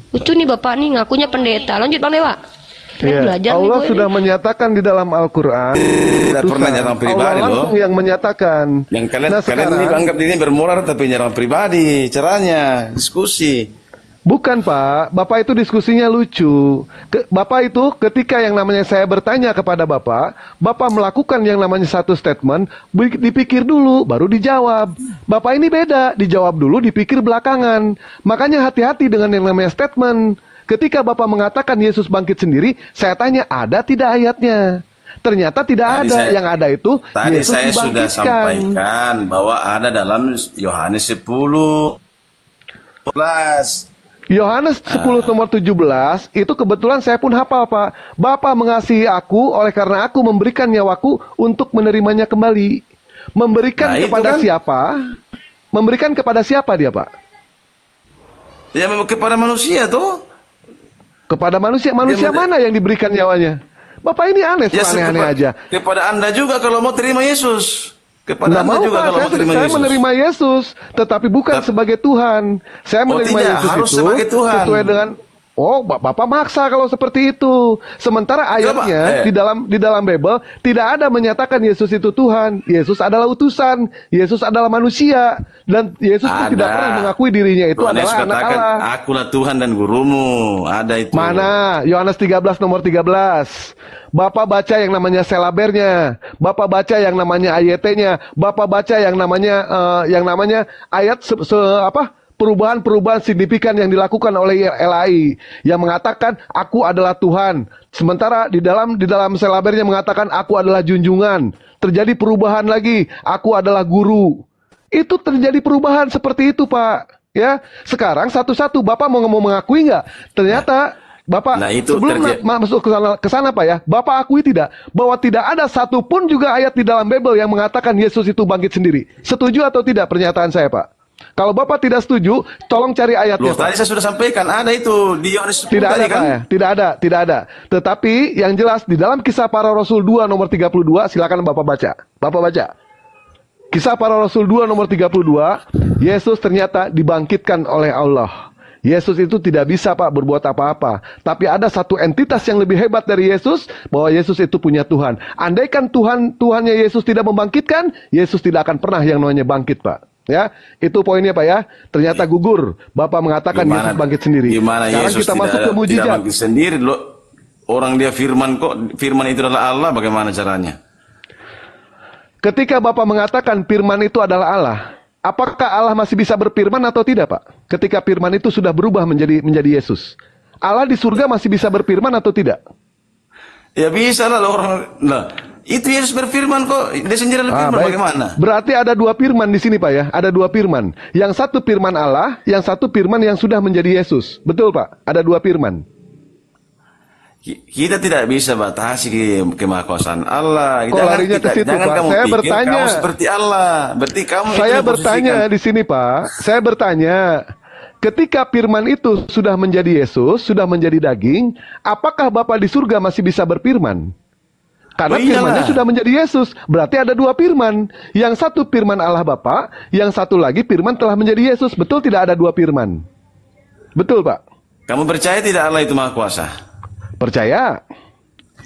Lucu nih Bapak nih ngakunya pendeta. Lanjut Bang Dewa. ya, Allah sudah menyatakan di dalam Al-Quran. Tidak pernah nyerang pribadi Allah loh. langsung yang menyatakan. Yang kalian sekarang, ini anggap diri bermoral tapi nyerang pribadi, caranya diskusi. Bukan Pak, Bapak itu diskusinya lucu. Bapak itu ketika yang namanya saya bertanya kepada Bapak melakukan yang namanya satu statement, dipikir dulu, baru dijawab. Bapak ini beda, dijawab dulu, dipikir belakangan. Makanya hati-hati dengan yang namanya statement. Ketika Bapak mengatakan Yesus bangkit sendiri, saya tanya ada tidak ayatnya? Ternyata tidak ada. Yang ada itu Tadi Yesus saya sudah dibangkitkan. sampaikan bahwa ada dalam Yohanes 10. Yohanes 10 nomor 17 itu kebetulan saya pun hafal Pak. Bapa mengasihi aku oleh karena aku memberikan nyawaku untuk menerimanya kembali. Memberikan Nah, kepada itu kan. siapa? Memberikan kepada siapa dia Pak? Ya kepada manusia tuh. Kepada manusia. Manusia mana yang diberikan nyawanya? Bapak ini aneh, Ya, aneh-aneh aja. Kepada Anda juga kalau mau terima Yesus. Kepada Nggak Anda mau juga Pak, kalau mau terima saya Yesus. menerima Yesus, tetapi bukan sebagai Tuhan. Saya menerima tidak, Yesus harus itu sebagai Tuhan. sesuai dengan Bapak maksa kalau seperti itu. Sementara ayatnya di dalam Bible tidak ada menyatakan Yesus itu Tuhan. Yesus adalah utusan. Yesus adalah manusia dan Yesus itu tidak pernah mengakui dirinya itu Tuhan adalah Yesus anak katakan, Allah. akulah Tuhan dan gurumu. Ada itu. Mana? Yohanes 13 nomor 13. Bapak baca yang namanya selabernya, Bapak baca yang namanya ayat-nya, Bapak baca yang namanya ayat perubahan-perubahan signifikan yang dilakukan oleh LAI yang mengatakan aku adalah Tuhan. Sementara di dalam selabernya mengatakan aku adalah junjungan. Terjadi perubahan lagi, aku adalah guru. Itu terjadi perubahan seperti itu, Pak. Ya, sekarang satu-satu Bapak mau mengakui nggak? Ternyata Bapak sebelum masuk ke sana Pak ya, Bapak akui tidak bahwa tidak ada satupun juga ayat di dalam Bible yang mengatakan Yesus itu bangkit sendiri. Setuju atau tidak pernyataan saya Pak? Kalau Bapak tidak setuju, tolong cari ayatnya, Loh, Pak. tadi saya sudah sampaikan ada itu di Yohanes 10 Tidak ada, tadi kan? Pak ya? Tidak ada. Tetapi yang jelas di dalam Kisah Para Rasul 2 nomor 32, silakan Bapak baca. Bapak baca. Kisah Para Rasul 2 nomor 32, Yesus ternyata dibangkitkan oleh Allah. Yesus itu tidak bisa, Pak, berbuat apa-apa. Tapi ada satu entitas yang lebih hebat dari Yesus, bahwa Yesus itu punya Tuhan. Andaikan Tuhannya Yesus tidak membangkitkan, Yesus tidak akan pernah yang namanya bangkit, Pak. Ya, itu poinnya, Pak ya. Ternyata gugur. Bapak mengatakan Yesus bangkit sendiri. Gimana Sekarang Yesus kita masuk ke mujizat. tidak bangkit sendiri loh. Orang dia firman kok, firman itu adalah Allah, bagaimana caranya? Ketika Bapak mengatakan firman itu adalah Allah, apakah Allah masih bisa berfirman atau tidak, Pak? Ketika firman itu sudah berubah menjadi Yesus. Allah di surga masih bisa berfirman atau tidak? Ya bisa lah orang. Nah, itu Yesus berfirman kok, dia sendiri firman, baik. bagaimana? Berarti ada dua firman di sini, Pak ya. Ada dua firman. Yang satu firman Allah, yang satu firman yang sudah menjadi Yesus. Betul, Pak? Ada dua firman. Kita tidak bisa batasi kemahakuasaan Allah. Kok larinya ke situ, jangan Pak? kamu Saya pikir bertanya. kamu seperti Allah. Berarti kamu Saya itu bertanya memposisikan- di sini, Pak. Saya bertanya, ketika firman itu sudah menjadi Yesus, sudah menjadi daging, apakah Bapak di surga masih bisa berfirman? Karena Oh, iyalah. firmannya sudah menjadi Yesus. Berarti ada dua firman. Yang satu firman Allah Bapa, yang satu lagi firman telah menjadi Yesus. Betul tidak ada dua firman? Betul, Pak? Kamu percaya tidak Allah itu maha kuasa? Percaya?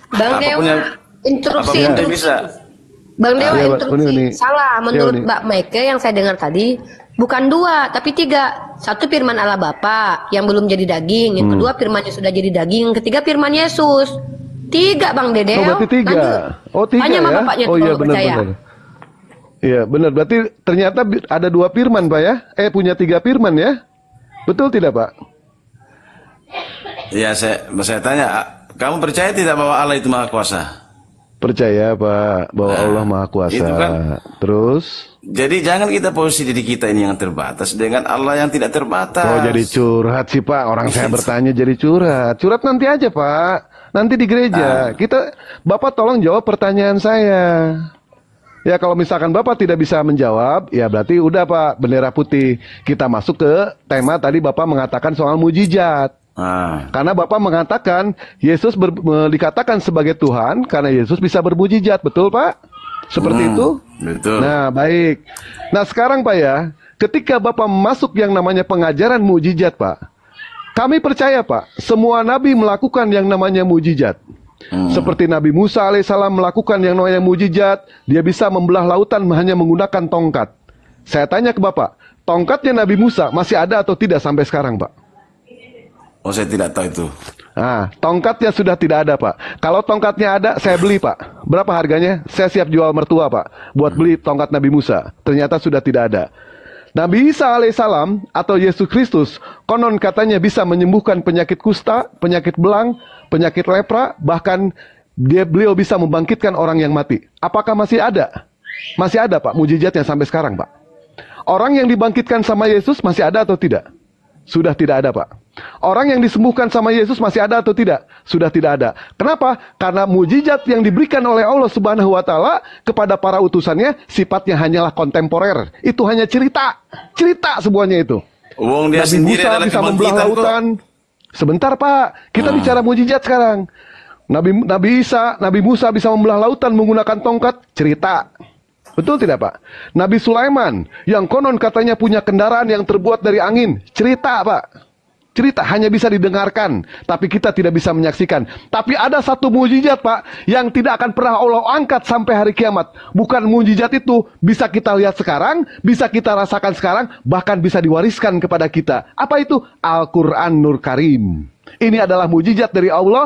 Bang Apapun Dewa, yang- instruksi, apapun yang instruksi. bisa. Bang Dewa, Iya, Pak. instruksi. Uni. Salah, menurut Uni. Mbak Maike yang saya dengar tadi, bukan dua, tapi tiga. Satu firman Allah Bapa yang belum jadi daging. Yang kedua firmannya sudah jadi daging. Yang ketiga firman Yesus. Tiga, Bang Dede. Oh, berarti tiga. Oh, tiga Tanya sama ya? bapaknya Oh tuh iya, kalau percaya. benar-benar. Iya, benar. Berarti ternyata ada dua firman, Pak ya? Punya tiga firman ya? Betul tidak, Pak? Ya, saya tanya, kamu percaya tidak bahwa Allah itu maha kuasa? Percaya, Pak, bahwa Allah Maha Kuasa. itu kan. Terus? Jadi jangan kita posisi diri kita ini yang terbatas dengan Allah yang tidak terbatas. Oh, jadi curhat sih, Pak. Orang saya bertanya jadi curhat. Curhat nanti aja, Pak. Nanti di gereja. Bapak tolong jawab pertanyaan saya. Ya, kalau misalkan Bapak tidak bisa menjawab, ya berarti udah, Pak, bendera putih. Kita masuk ke tema tadi Bapak mengatakan soal mujizat. Karena Bapak mengatakan Yesus dikatakan sebagai Tuhan karena Yesus bisa bermujizat, betul, Pak? Seperti itu? Betul. Nah, baik. Nah, sekarang, Pak ya, ketika Bapak masuk yang namanya pengajaran mujizat, Pak, kami percaya, Pak, semua nabi melakukan yang namanya mujizat. Seperti Nabi Musa alaihissalam melakukan yang namanya mujizat, dia bisa membelah lautan hanya menggunakan tongkat. Saya tanya ke Bapak, tongkatnya Nabi Musa masih ada atau tidak sampai sekarang, Pak? Oh, saya tidak tahu itu. Nah, tongkatnya sudah tidak ada, Pak. Kalau tongkatnya ada, saya beli, Pak. Berapa harganya? Saya siap jual mertua, Pak, buat beli tongkat Nabi Musa. Ternyata sudah tidak ada. Nabi Isa alaihissalam atau Yesus Kristus konon katanya bisa menyembuhkan penyakit kusta, penyakit belang, penyakit lepra, bahkan beliau bisa membangkitkan orang yang mati. Apakah masih ada? Masih ada, Pak, mujizatnya sampai sekarang, Pak. Orang yang dibangkitkan sama Yesus masih ada atau tidak? Sudah tidak ada, Pak. Orang yang disembuhkan sama Yesus masih ada atau tidak? Sudah tidak ada. Kenapa? Karena mujizat yang diberikan oleh Allah Subhanahu wa taala kepada para utusannya sifatnya hanyalah kontemporer. Itu hanya cerita. Cerita semuanya itu. Wong dia Nabi sendiri Musa adalah bisa membelah kebangkitan kok. lautan. Sebentar, Pak. Kita bicara mujizat sekarang. Nabi Musa bisa membelah lautan menggunakan tongkat. Cerita. Betul tidak, Pak? Nabi Sulaiman yang konon katanya punya kendaraan yang terbuat dari angin. Cerita, Pak. Cerita hanya bisa didengarkan, tapi kita tidak bisa menyaksikan. Tapi ada satu mujizat, Pak, yang tidak akan pernah Allah angkat sampai hari kiamat. Bukan mujizat itu bisa kita lihat sekarang, bisa kita rasakan sekarang, bahkan bisa diwariskan kepada kita. Apa itu? Al-Quran Nur Karim. Ini adalah mujizat dari Allah,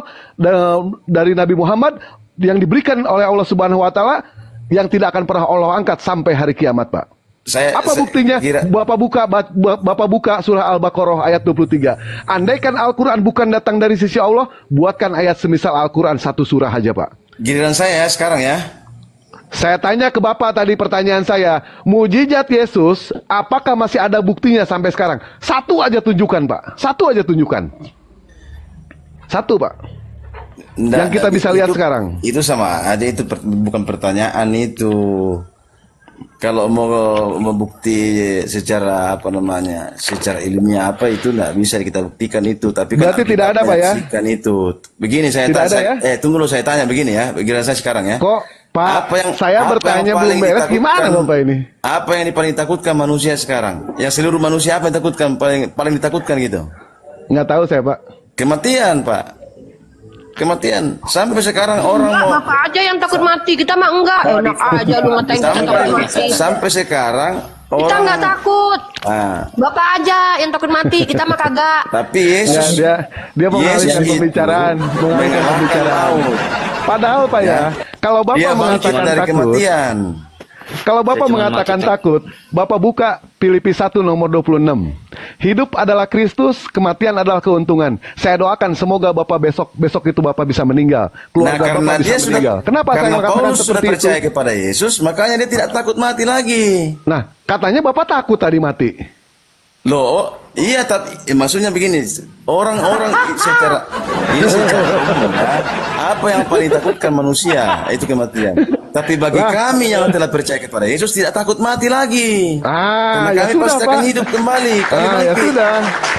dari Nabi Muhammad, yang diberikan oleh Allah Subhanahu wa taala, yang tidak akan pernah Allah angkat sampai hari kiamat, Pak. Apa buktinya? Bapak buka surah Al-Baqarah ayat 23. Andaikan Al-Quran bukan datang dari sisi Allah, buatkan ayat semisal Al-Quran satu surah aja, Pak. Giliran saya sekarang ya. Saya tanya ke Bapak tadi, pertanyaan saya, mujizat Yesus, apakah masih ada buktinya sampai sekarang? Satu aja tunjukkan, Pak. Satu aja tunjukkan. Satu, Pak. Yang kita bisa lihat sekarang. Itu sama aja, itu bukan pertanyaan itu. kalau mau membukti secara apa namanya, secara ilmiah apa itu nggak bisa kita buktikan itu. Tapi kan Berarti tidak ada, Pak, ya? menyaksikan itu. Begini saya Tidak tanya, ada, ya? tunggu dulu saya tanya begini ya, begini saya sekarang ya. Kok Pak, Apa yang- saya apa bertanya yang belum paling beres, gimana ditakutkan? Bapak ini? Apa yang paling ditakutkan manusia sekarang? Yang seluruh manusia apa yang ditakutkan, paling ditakutkan gitu? Nggak tahu saya Pak. Kematian, Pak. Kematian. Sampai sekarang orang Enggak, mau Bapak aja yang takut mati. Kita mah enggak. Enak aja lu ngatain kita takut mati. sampai sekarang Kita orang enggak takut. Ah, Bapak aja yang takut mati. Kita mah kagak. tapi Nggak, Yesus dia mengalihkan Yesus itu pembicaraan, mengalihkan mengalahkan pembicaraan. maut. Padahal Pak ya, kalau Bapak Dia bangkit mengatakan dari takut, kematian. kalau Bapak Saya cuma mengatakan mati, takut, Bapak buka Filipi 1 nomor 26. Hidup adalah Kristus, kematian adalah keuntungan. Saya doakan semoga Bapak besok itu Bapak bisa meninggal. Nah, Keluarga karena Bapak bisa dia sudah meninggal. Kenapa saya karena mengatakan Paulus sudah seperti itu? percaya kepada Yesus, makanya dia tidak takut mati lagi. Nah, katanya Bapak takut tadi mati. Loh, iya tapi maksudnya begini, orang-orang secara umum ya, apa yang paling takutkan manusia itu kematian. Tapi bagi Lah. kami yang telah percaya kepada Yesus tidak takut mati lagi. Ah, Karena ya kami sudah pasti Pak. akan hidup kembali. Kami Ah, ya bangkit. sudah.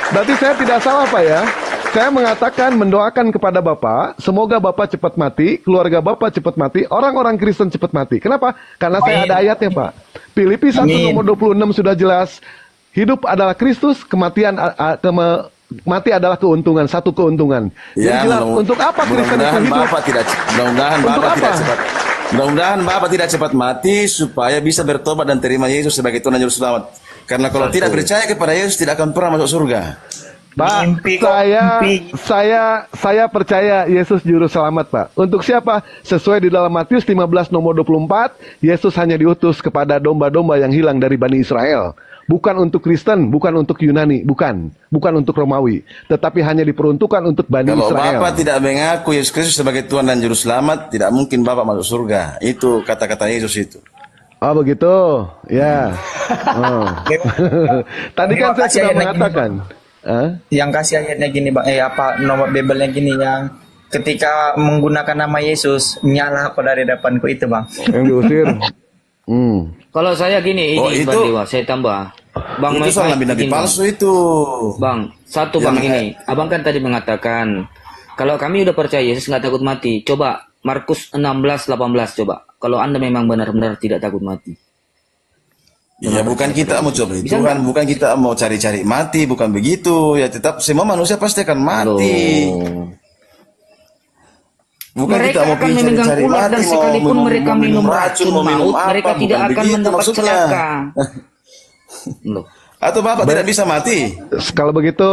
Berarti saya tidak salah Pak ya. Saya mengatakan mendoakan kepada Bapak, semoga Bapak cepat mati, keluarga Bapak cepat mati, orang-orang Kristen cepat mati. Kenapa? Karena saya ada ayatnya Pak. Filipi 1 Amin. nomor 26 sudah jelas. Hidup adalah Kristus, kematian mati adalah keuntungan, satu keuntungan. Jadi Ya, jelas, untuk apa Kristen itu mudah-mudahan hidup? Bapak tidak mudah-mudahan Untuk Bapak tidak apa? cepat. Mudah-mudahan Bapak tidak cepat mati supaya bisa bertobat dan terima Yesus sebagai Tuhan dan Juru Selamat. Karena kalau tidak percaya kepada Yesus tidak akan pernah masuk surga. Pak, Mimpi kok, mimpi. saya percaya Yesus juru selamat, Pak. Untuk siapa? Sesuai di dalam Matius 15 nomor 24, Yesus hanya diutus kepada domba-domba yang hilang dari Bani Israel. Bukan untuk Kristen, bukan untuk Yunani, bukan untuk Romawi, tetapi hanya diperuntukkan untuk Bani Kalau Israel. Bapak tidak mengaku Yesus Kristus sebagai Tuhan dan Juru Selamat, tidak mungkin Bapak masuk surga. Itu kata-kata Yesus itu. Oh begitu, ya. Oh. Tadi kan saya sudah mengatakan. Hah? Yang kasih ayatnya gini Bang, nomor Bible-nya gini yang ketika menggunakan nama Yesus nyala aku dari depanku itu Bang. Yang diusir. Kalau saya gini, Oh, ini itu- Bang Dewa, saya tambah. Bang Itu Mike, soal nabi-nabi begini, Bang. palsu itu. Bang, satu Yang Bang kayak- ini. Abang kan tadi mengatakan, kalau kami udah percaya Yesus nggak takut mati. Coba Markus 16:18 coba. Kalau Anda memang benar-benar tidak takut mati. Ya bukan kita mau coba itu Bisa kan, bukan kita mau cari-cari mati, bukan begitu. Ya tetap semua manusia pasti akan mati. Loh. Bukan Mereka kita mau akan pergi memegang cari-cari ular mati, dan sekalipun mereka minum racun mau minum maut, apa, mereka bukan tidak akan begitu mendapat maksudnya. celaka. Loh. Atau Bapak tidak bisa mati? Kalau begitu,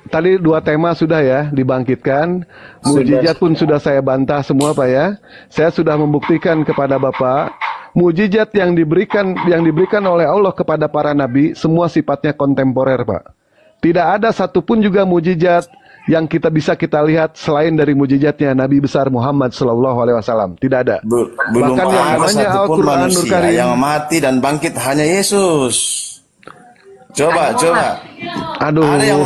tadi dua tema sudah ya dibangkitkan. Mujizat pun sudah saya bantah semua Pak ya. Saya sudah membuktikan kepada Bapak, mujizat yang diberikan oleh Allah kepada para nabi, semua sifatnya kontemporer Pak. Tidak ada satupun juga mujizat yang kita lihat selain dari mujizatnya Nabi besar Muhammad SAW. Tidak ada. Belum Bahkan yang ada namanya satupun Al-Quran Nur manusia Karim. yang mati dan bangkit hanya Yesus. Coba. Aduh. Ada yang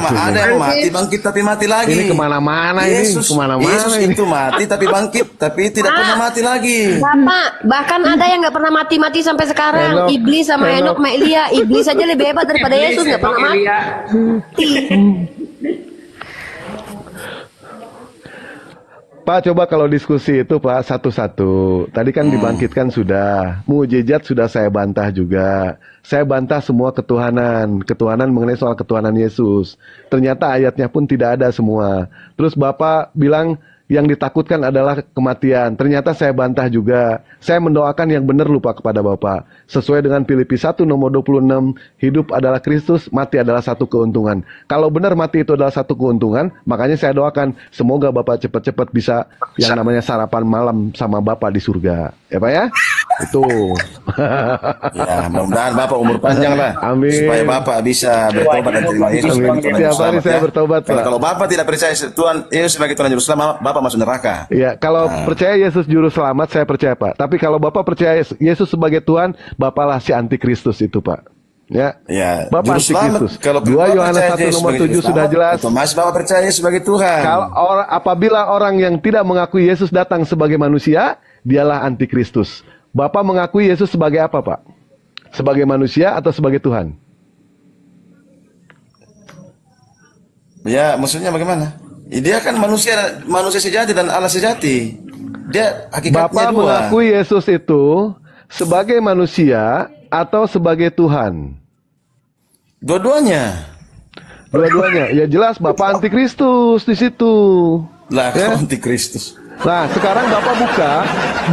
mati bangkit tapi mati lagi. Ini kemana-mana ini, Yesus, kemana-mana Yesus ini. itu mati tapi bangkit tapi tidak pernah mati lagi. Bapak, bahkan ada yang nggak pernah mati-mati sampai sekarang. Henok, Iblis sama Henok. Henok sama Elia. Iblis aja lebih hebat daripada Yesus, nggak pernah mati. Pak, coba kalau diskusi itu Pak satu-satu. Tadi kan dibangkitkan sudah, mujizat sudah saya bantah juga. Saya bantah semua ketuhanan mengenai soal ketuhanan Yesus. Ternyata ayatnya pun tidak ada semua. Terus Bapak bilang yang ditakutkan adalah kematian. Ternyata saya bantah juga. Saya mendoakan yang benar lupa kepada Bapak. Sesuai dengan Filipi 1 nomor 26, hidup adalah Kristus, mati adalah satu keuntungan. Kalau benar mati itu adalah satu keuntungan, makanya saya doakan semoga Bapak cepat-cepat bisa yang namanya sarapan malam sama Bapak di surga. Ya Pak ya? Itu. Ya, mudah-mudahan Bapak umur panjang lah. Amin. Supaya Bapak bisa bertobat dan terima Yesus Amin. sebagai Tuhan dan Juru Tiap hari Selamat, saya ya. bertobat, Karena Pak. kalau Bapak tidak percaya Tuhan Yesus sebagai Tuhan dan Juru Selamat, Bapak masuk neraka. Ya, kalau percaya Yesus juru selamat, saya percaya Pak. Tapi kalau Bapak percaya Yesus sebagai Tuhan, Bapaklah si antikristus itu Pak. Ya, Ya, Bapak Juru Selamat. antikristus. Kalau 2 Bapak Yohanes percaya 1 Yesus nomor sebagai 7 Juru sudah Selamat, jelas. otomatis Bapak percaya Yesus sebagai Tuhan. Kalau apabila orang yang tidak mengakui Yesus datang sebagai manusia, dialah antikristus. Bapak mengakui Yesus sebagai apa, Pak? Sebagai manusia atau sebagai Tuhan? Ya, maksudnya bagaimana? Dia kan manusia sejati dan Allah sejati. Dia hakikatnya Bapak dua. mengakui Yesus itu sebagai manusia atau sebagai Tuhan? Dua-duanya. Dua-duanya. Ya jelas Bapak antikristus di situ. Lah, Ya. antikristus. Nah, sekarang Bapak buka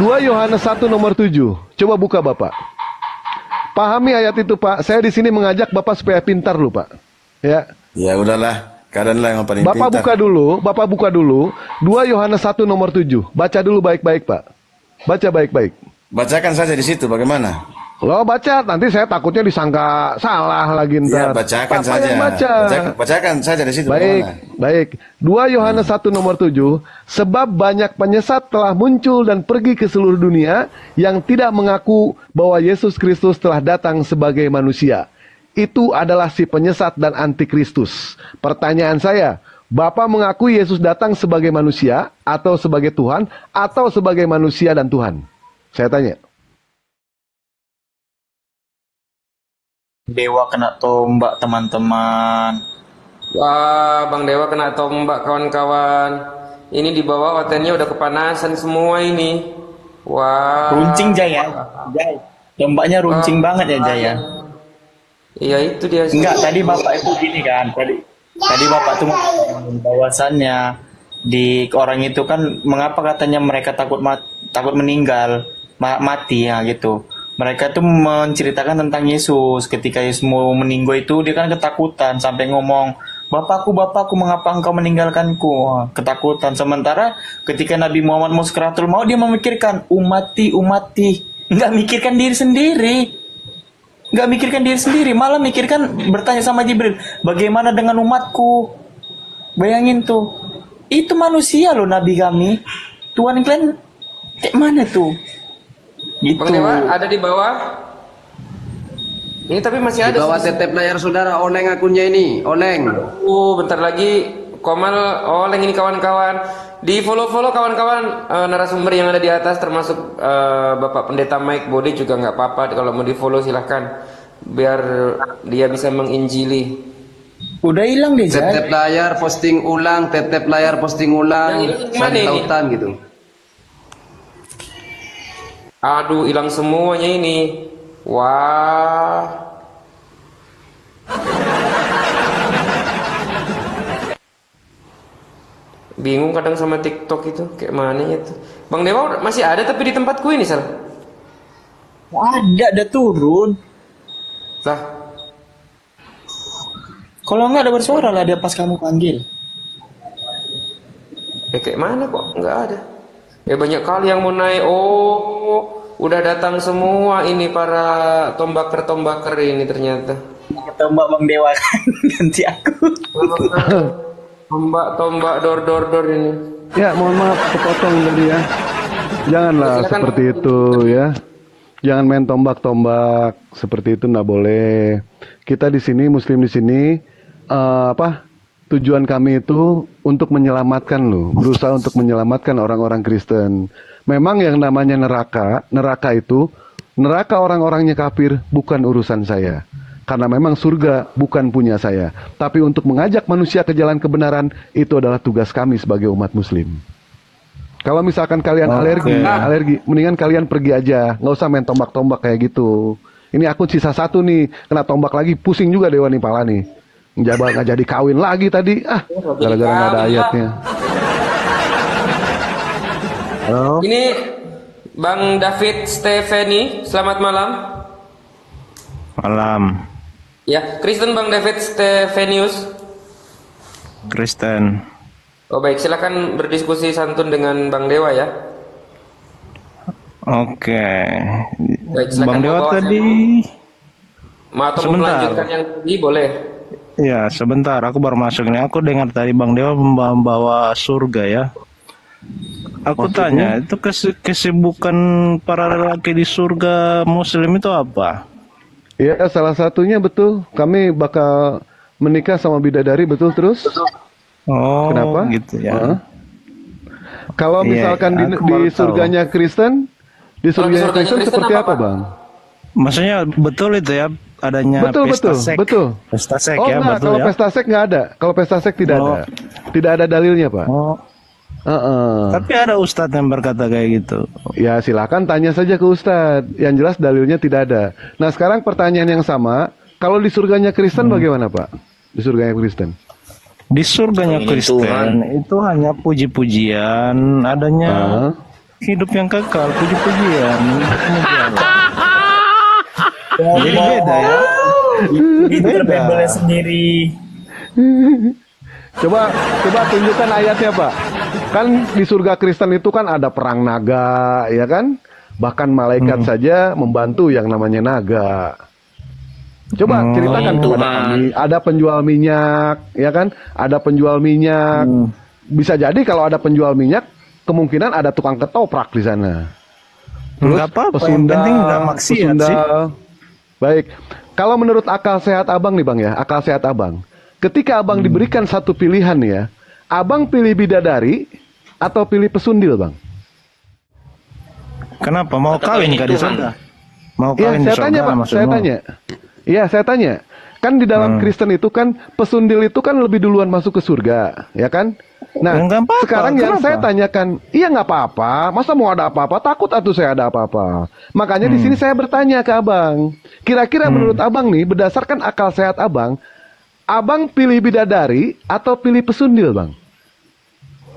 2 Yohanes 1 nomor 7. Coba buka Bapak. Pahami ayat itu, Pak. Saya di sini mengajak Bapak supaya pintar lu, Pak. Ya. Ya udahlah, keadaanlah yang paling Bapak pintar. Bapak buka dulu 2 Yohanes 1 nomor 7. Baca dulu baik-baik, Pak. Baca baik-baik. Bacakan saja di situ bagaimana? Lo baca, nanti saya takutnya disangka salah lagi Ya, ntar. bacakan Bapak saja. yang baca. Bacakan saja di situ Baik, bagaimana? baik. 2 Yohanes 1 nomor 7. Sebab banyak penyesat telah muncul dan pergi ke seluruh dunia yang tidak mengaku bahwa Yesus Kristus telah datang sebagai manusia. Itu adalah si penyesat dan antikristus. Pertanyaan saya, Bapak mengakui Yesus datang sebagai manusia atau sebagai Tuhan atau sebagai manusia dan Tuhan? Saya tanya. Dewa kena tombak teman-teman. Wah, Bang Dewa kena tombak kawan-kawan. Ini di bawah hotelnya udah kepanasan semua ini. Wah. Runcing Jaya. Jaya. Tombaknya runcing banget ya Jaya. Iya itu dia. Enggak, tadi Bapak itu gini kan. Tadi Bapak tuh mengatakan bahwasannya di orang itu kan mengapa katanya mereka takut meninggal, mati ya gitu. Mereka tuh menceritakan tentang Yesus. Ketika Yesus mau meninggal itu dia kan ketakutan sampai ngomong, Bapakku, mengapa engkau meninggalkanku? Wah, ketakutan. Sementara ketika Nabi Muhammad mau sekaratul maut, dia memikirkan umati. Nggak mikirkan diri sendiri. Malah mikirkan bertanya sama Jibril, bagaimana dengan umatku? Bayangin tuh. Itu manusia loh Nabi kami. Tuhan kalian kayak mana tuh? Gitu. Bang Dewa ada di bawah. Ini tapi masih ada. Di bawah tetep layar saudara, oleng akunnya ini, oleng. Bentar lagi Komal oleng ini kawan-kawan. Di follow kawan-kawan narasumber yang ada di atas termasuk Bapak Pendeta Mike Bode juga nggak apa-apa kalau mau di follow silahkan biar dia bisa menginjili. Udah hilang deh Jay. Tetep layar posting ulang, tetep layar posting ulang. Yang hilang mana ini? Tautan gitu. Aduh, hilang semuanya ini. Wah. Bingung kadang sama TikTok itu, kayak mana itu. Bang Dewa masih ada tapi di tempatku ini, Sal. Ada turun. Lah, Kalau nggak ada bersuara lah dia pas kamu panggil. kayak mana kok nggak ada? Banyak kali yang mau naik. Oh, udah datang semua ini para tombaker ini ternyata. Tombak Bang Dewa kan ganti aku. Tombak dor ini. Ya, mohon maaf kepotong tadi ya. Janganlah Silakan. seperti itu ya. Jangan main tombak-tombak seperti itu, nggak boleh. Kita di sini, Muslim di sini, tujuan kami itu untuk menyelamatkan lo, berusaha untuk menyelamatkan orang-orang Kristen. Memang yang namanya neraka itu, neraka orang-orangnya kafir bukan urusan saya. Karena memang surga bukan punya saya. Tapi untuk mengajak manusia ke jalan kebenaran, itu adalah tugas kami sebagai umat Muslim. Kalau misalkan kalian alergi, mendingan kalian pergi aja, nggak usah main tombak-tombak kayak gitu. Ini akun sisa 1 nih, kena tombak lagi, pusing juga Dewa nih pala nih. Nggak jadi kawin lagi tadi, gara-gara nggak ada ayatnya. Halo? Ini Bang David Stefani, selamat malam. Malam, Ya, Kristen Bang David Stefanius. Kristen. Oh baik, silakan berdiskusi santun dengan Bang Dewa ya. Oke. Baik, silakan Bang Dewa bawa tadi. Mau atau mau Sebentar. melanjutkan yang tadi boleh. Ya, sebentar. Aku baru masuk nih. Aku dengar tadi Bang Dewa membawa surga ya. Aku tanya, itu kesibukan para lelaki di surga Muslim itu apa? Ya, salah satunya betul. Kami bakal menikah sama bidadari, betul terus? Oh, Kenapa? gitu ya. Kalau Iya, misalkan aku di baru tahu. surganya Kristen, di surganya surganya Kristen Kristen seperti apa, apa, Pak? Bang? Maksudnya betul itu ya adanya Betul, pesta betul, seks. betul. Pesta seks Oh ya, enggak, betul kalau ya. pesta seks nggak ada. Kalau pesta seks tidak Oh. ada. Tidak ada dalilnya, Pak. Oh, tapi ada ustadz yang berkata kayak gitu. Ya silakan tanya saja ke Ustadz. Yang jelas dalilnya tidak ada. Nah sekarang pertanyaan yang sama. Kalau di surganya Kristen bagaimana Pak? Di surganya Kristen? Di surganya Ingin Kristen Tuhan. itu hanya puji-pujian, adanya hidup yang kekal, puji-pujian. Jadi beda ya. Itu Bible sendiri. Coba tunjukkan ayatnya Pak. Kan di surga Kristen itu kan ada perang naga, ya kan? Bahkan malaikat saja membantu yang namanya naga. Coba ceritakan kepada kami. Ada penjual minyak, ya kan? Ada penjual minyak. Bisa jadi kalau ada penjual minyak, kemungkinan ada tukang ketoprak di sana. Terus Nggak apa-apa, yang penting nggak maksiat sih. Baik. Kalau menurut akal sehat Abang nih Bang ya, akal sehat Abang. Ketika Abang diberikan satu pilihan nih ya, Abang pilih bidadari atau pilih pesundil Bang? Kenapa mau kawin kah di surga? Mau Iya, kawin di saya tanya surga Pak, maksudmu? saya tanya. Iya, saya tanya. Kan di dalam Kristen itu kan pesundil itu kan lebih duluan masuk ke surga, ya kan? Nah, Ya, nggak apa-apa, sekarang yang kenapa? saya tanyakan, iya nggak apa-apa. Masa mau ada apa-apa? Takut atuh saya ada apa-apa. Makanya di sini saya bertanya ke Abang. Kira-kira menurut Abang nih, berdasarkan akal sehat Abang, Abang pilih bidadari atau pilih pesundil, Bang?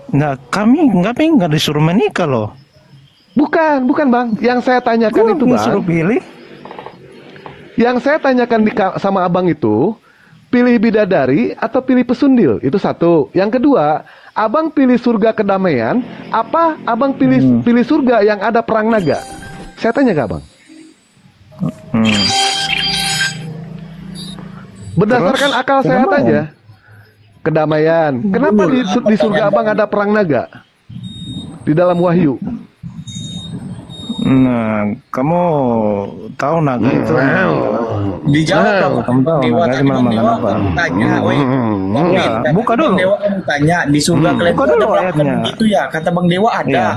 Nah, kami nggak disuruh menikah loh. Bukan Bang. Yang saya tanyakan itu Bang. Disuruh pilih. Yang saya tanyakan sama Abang itu, pilih bidadari atau pilih pesundil? Itu satu. Yang kedua, Abang pilih surga kedamaian, apa Abang pilih surga yang ada perang naga? Saya tanya ke Abang. Berdasarkan Terus, akal sehat kedamaian. aja. Kedamaian. Kenapa di surga Abang ada perang naga? Di dalam Wahyu. Nah, kamu tahu naga itu? Dijawab dong. Kamu tahu Dewa naga tadi itu Bang makan Dewa apa? kamu tanya, woi. Ya, buka dulu. Bang Dewa kamu tanya di surga kalian Buka itu ada dulu perang ayatnya. begitu ya? Kata Bang Dewa ada. Iya.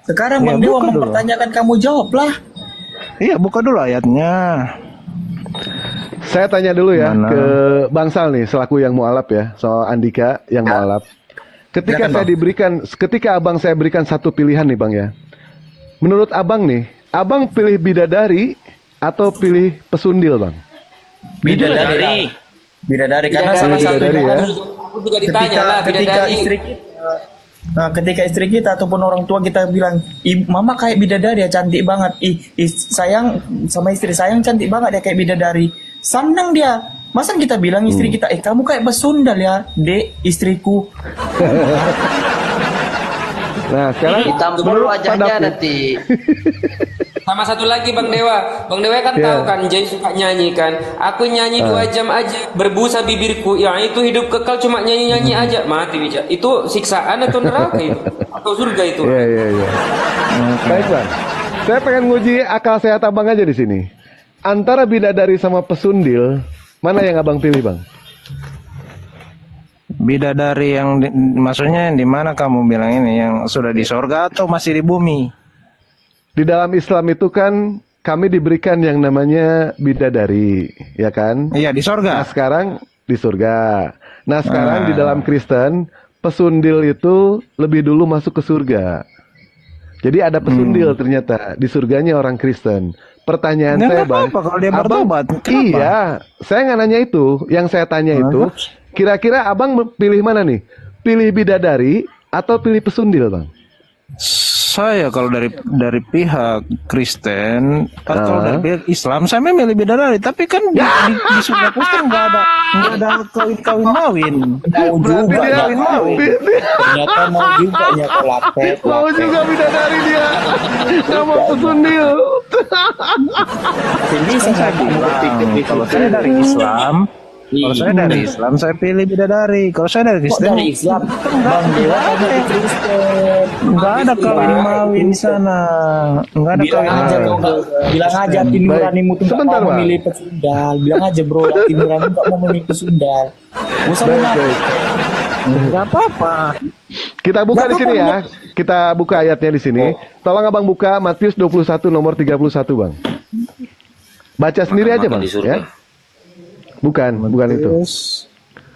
Sekarang Iya, Bang Dewa buka dulu. mempertanyakan kamu jawablah. Iya, buka dulu ayatnya. Saya tanya dulu ya Mana? ke Bang Sal nih selaku yang mualaf ya, soal Andika yang mualaf. Ketika ketika Abang saya berikan satu pilihan nih Bang ya. Menurut Abang nih, Abang pilih bidadari atau pilih pesundil Bang? Bidadari. Bidadari karena salah satu Bidadari ya. Aku juga ditanya lah ketika bidadari. istri kita ketika istri kita ataupun orang tua kita bilang, mama kayak bidadari ya, cantik banget. Sayang sama istri, sayang cantik banget ya kayak bidadari. Senang dia. Masa kita bilang istri kita, kamu kayak pesundal ya, Dek, istriku. Nah, sekarang Hitam dulu wajahnya nanti. Sama satu lagi Bang Dewa. Bang Dewa kan tahu kan Jay suka nyanyi kan. Aku nyanyi 2 jam aja berbusa bibirku. Ya itu hidup kekal cuma nyanyi-nyanyi aja. Mati bicara. Itu siksaan atau neraka itu? Atau surga itu? Iya. Baik Bang. Saya pengen nguji akal sehat Abang aja di sini. Antara bidadari sama pesundil, mana yang Abang pilih Bang? Bidadari yang maksudnya yang di mana kamu bilang ini, yang sudah di sorga atau masih di bumi? Di dalam Islam itu kan kami diberikan yang namanya bidadari, ya kan? Iya, di sorga. Nah, sekarang di surga. Nah, sekarang di dalam Kristen, pesundil itu lebih dulu masuk ke surga. Jadi ada pesundil ternyata di surganya orang Kristen. Pertanyaan Nggak saya Bang, apa-apa kalau dia Abang, bertobat. Kenapa? iya, saya nggak nanya itu. Yang saya tanya itu, kira-kira Abang pilih mana nih? Pilih bidadari atau pilih pesundil Bang? Saya kalau dari pihak Kristen, kalau dari pihak Islam, saya memilih bidadari. Tapi kan di surga Kristen nggak ada kawin mawin. Mau juga ya. Kawin mawin. Ternyata mau juga ya kelapet. Mau juga bidadari dia, nggak mau pesundil. Jadi Saya bilang, kalau saya dari Islam, saya pilih bidadari. Kalau saya dari kok Kristen, dari Islam? Bang Dewa kan dari Kristen. nggak ada kawin mawin di sana. Nggak ada Bilang kawin aja mawin. kau bilang aja hati nuranimu tuh nggak Sebentar, mau Bang. memilih pesundal. Bilang aja bro, hati nuranimu nggak mau memilih pesundal. Gak usah mengaku. Nggak apa-apa. Kita buka di sini ya. Kita buka ayatnya di sini. Tolong Abang buka Matius 21 nomor 31 Bang. Baca sendiri aja makan Bang di surga. ya. Bukan itu.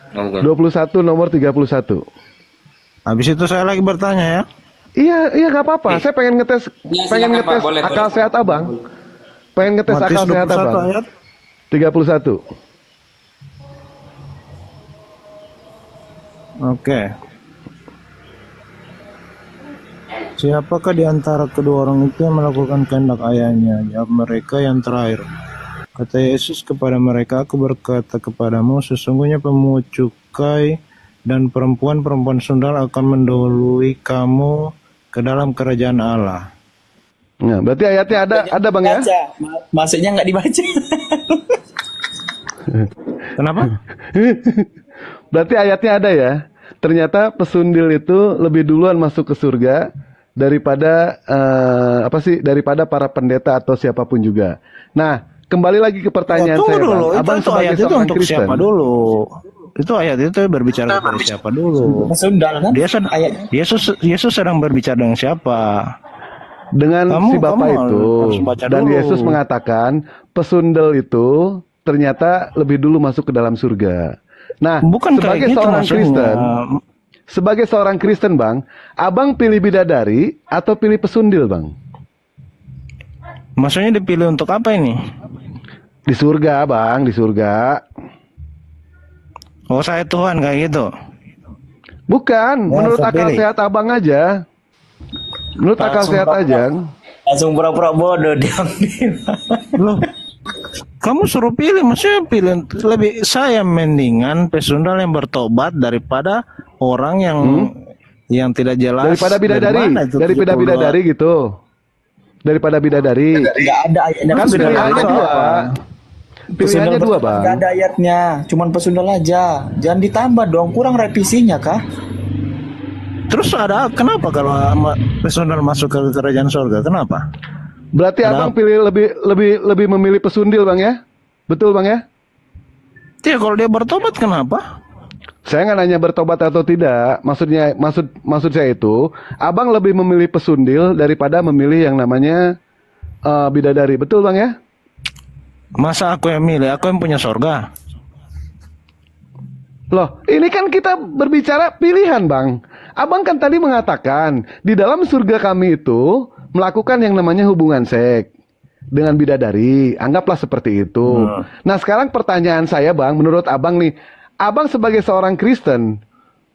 Oh, bukan. 21 nomor 31. Habis itu saya lagi bertanya ya. Iya nggak apa-apa. Saya pengen ngetes Iya, pengen silakan, ngetes Pak. Boleh, akal boleh. sehat Abang. Pengen ngetes Matius akal sehat 21 Abang. ayat. 31. Oke. Siapakah di antara kedua orang itu yang melakukan kehendak ayahnya? Jawab mereka yang terakhir. Kata Yesus kepada mereka, aku berkata kepadamu, sesungguhnya pemungut cukai dan perempuan-perempuan sundal akan mendahului kamu ke dalam kerajaan Allah. Nah, berarti ayatnya ada Bang ya? Baca. Maksudnya nggak dibaca. Kenapa? Berarti ayatnya ada ya. Ternyata pesundil itu lebih duluan masuk ke surga daripada daripada para pendeta atau siapapun juga. Nah, kembali lagi ke pertanyaan Tunggu saya, dulu, Bang. Abang itu sebagai ayat itu seorang untuk Kristen. siapa dulu? Itu ayat itu berbicara kepada siapa dulu? Sundal kan? Yesus sedang berbicara dengan siapa? Dengan Kamu- si Bapak kamu itu. harus baca Dan dulu. Yesus mengatakan pesundel itu ternyata lebih dulu masuk ke dalam surga. Nah, Bukan sebagai kayak gitu seorang maksudnya. Kristen, sebagai seorang Kristen, Bang, Abang pilih bidadari atau pilih pesundil, Bang? Maksudnya dipilih untuk apa ini? Di surga, Bang, di surga. Oh, saya Tuhan kayak gitu. Bukan, Ya, menurut saya akal pilih. sehat Abang aja. Menurut akal Langsung sehat pura-pura. aja. Langsung pura-pura bodoh dia. Loh, kamu suruh pilih, maksudnya pilih lebih saya mendingan pesundal yang bertobat daripada orang yang tidak jelas. Daripada bidadari, dari mana itu daripada 72. bidadari gitu. Daripada bidadari. Nggak ada ayatnya. Kan Pesundal pilihannya itu dua. apa? Pilihannya dua, Bang. Nggak ada ayatnya. Cuman pesundal aja. Jangan ditambah dong. Kurang revisinya kah? Terus kenapa kalau pesundal masuk ke kerajaan surga? Kenapa? Berarti Ada Abang pilih lebih memilih pesundil, Bang ya? Betul, Bang ya? Ya kalau dia bertobat kenapa? Saya nggak nanya bertobat atau tidak. Maksud saya itu, Abang lebih memilih pesundil daripada memilih yang namanya bidadari. Betul, Bang ya? Masa aku yang milih? Aku yang punya surga. Loh, ini kan kita berbicara pilihan, Bang. Abang kan tadi mengatakan, di dalam surga kami itu melakukan yang namanya hubungan seks dengan bidadari. Anggaplah seperti itu. Nah, sekarang pertanyaan saya, Bang, menurut Abang nih, Abang sebagai seorang Kristen,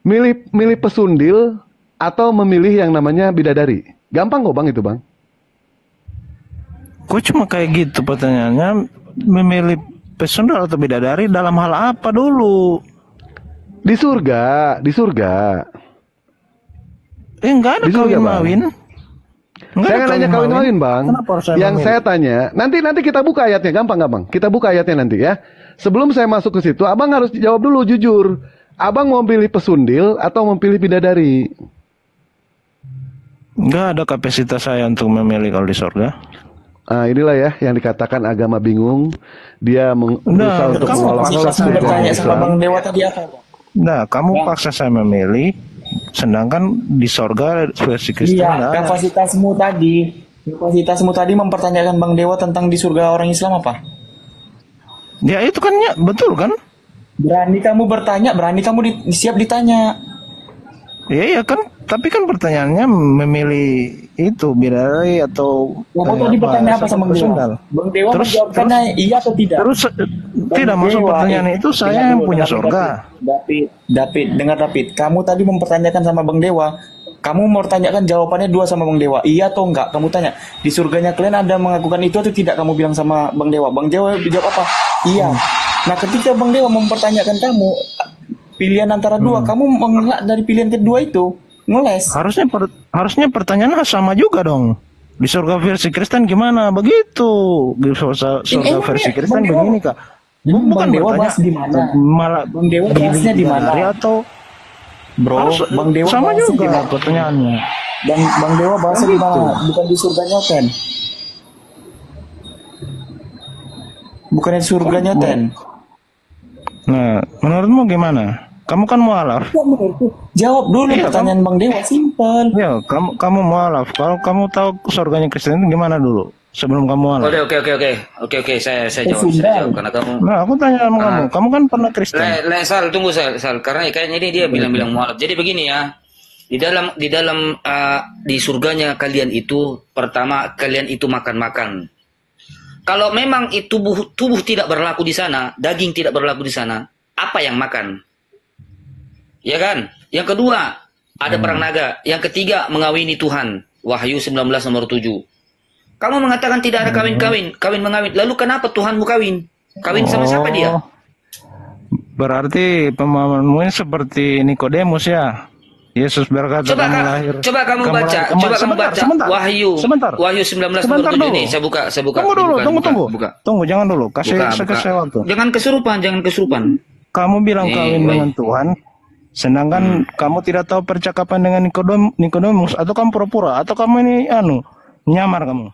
milih pesundil atau memilih yang namanya bidadari? Gampang kok, Bang, itu, Bang. Kok cuma kayak gitu pertanyaannya? Memilih pesundal atau bidadari dalam hal apa dulu? Di surga. Enggak ada Di surga, Bang. kawin-mawin. Enggak Saya ada nggak nanya kawin-kawin, Bang. Kenapa harus saya Yang memilih? saya tanya, nanti kita buka ayatnya, gampang, Bang. Kita buka ayatnya nanti ya. Sebelum saya masuk ke situ, Abang harus jawab dulu jujur. Abang mau pilih pesundil atau mau pilih bidadari? Enggak ada kapasitas saya untuk memilih kalau di surga. Ah, inilah ya yang dikatakan agama bingung. Dia berusaha untuk kamu menolak paksa sesuatu saya dari Bertanya sama Islam. Bang Dewa tadi apa? Bang? Nah, kamu paksa saya memilih, sedangkan di surga versi Kristen Iya, enggak ada. kapasitasmu tadi mempertanyakan Bang Dewa tentang di surga orang Islam apa? Ya itu kan ya, betul kan? Berani kamu bertanya, berani kamu siap ditanya. Iya kan, tapi kan pertanyaannya memilih itu bidadari atau Kamu tadi bertanya apa sama Bang Dewa? pesundal. Bang Dewa Terus- menjawabkannya iya atau tidak? Terus tidak masuk Dewa, pertanyaan itu saya dengar yang dulu, punya dengar surga. David, dengar David. Kamu tadi mempertanyakan sama Bang Dewa. Kamu mau tanyakan jawabannya dua sama Bang Dewa. Iya atau enggak? Kamu tanya. Di surganya kalian ada mengakukan itu atau tidak? Kamu bilang sama Bang Dewa. Bang Dewa jawab apa? Iya. Nah, ketika Bang Dewa mempertanyakan kamu pilihan antara dua, kamu mengelak dari pilihan kedua itu. Ngeles. Harusnya pertanyaannya sama juga dong. Di surga versi Kristen gimana? Begitu. Di surga Emang versi ya, Kristen Bang Dewa- begini kak. Emang Bukan Bang Dewa bertanya bahas di mana? malah Bang Dewa bahasnya di mana? bidadari atau Bro, Harus- Bang Dewa sama bahasnya di juga mana? pertanyaannya. Bang Dewa bahasnya di mana? Bukan di surganya Ten. Bukannya di surganya Ten. Nah, menurutmu gimana? Kamu kan mualaf. Kok menurutku? Jawab dulu Iya, pertanyaan Bang Dewa, simpel. Ya, kamu mualaf. Kalau kamu tahu surganya Kristen itu gimana dulu? sebelum kamu halal. Oke, saya jawab karena kamu. Nah, aku tanya sama kamu. Kamu kan pernah Kristen. Sal, tunggu Sal, karena kayaknya ini dia bilang mualaf. Jadi begini ya. Di surganya kalian itu pertama kalian itu makan-makan. Kalau memang itu tubuh tidak berlaku di sana, daging tidak berlaku di sana, apa yang makan? Ya kan? Yang kedua, ada perang naga. Yang ketiga, mengawini Tuhan. Wahyu 19 nomor 7. Kamu mengatakan tidak ada kawin mengawin. Lalu kenapa Tuhanmu kawin? Kawin sama siapa dia? Berarti pemahamanmu seperti Nikodemus ya. Yesus berkata Coba kamu baca Wahyu 19 nomor 7 ini. Saya buka. Tunggu, jangan dulu. Kasih waktu. Jangan kesurupan. Kamu bilang kawin dengan Tuhan, sedangkan kamu tidak tahu percakapan dengan Nikodemus, atau kamu pura-pura, atau kamu ini nyamar kamu.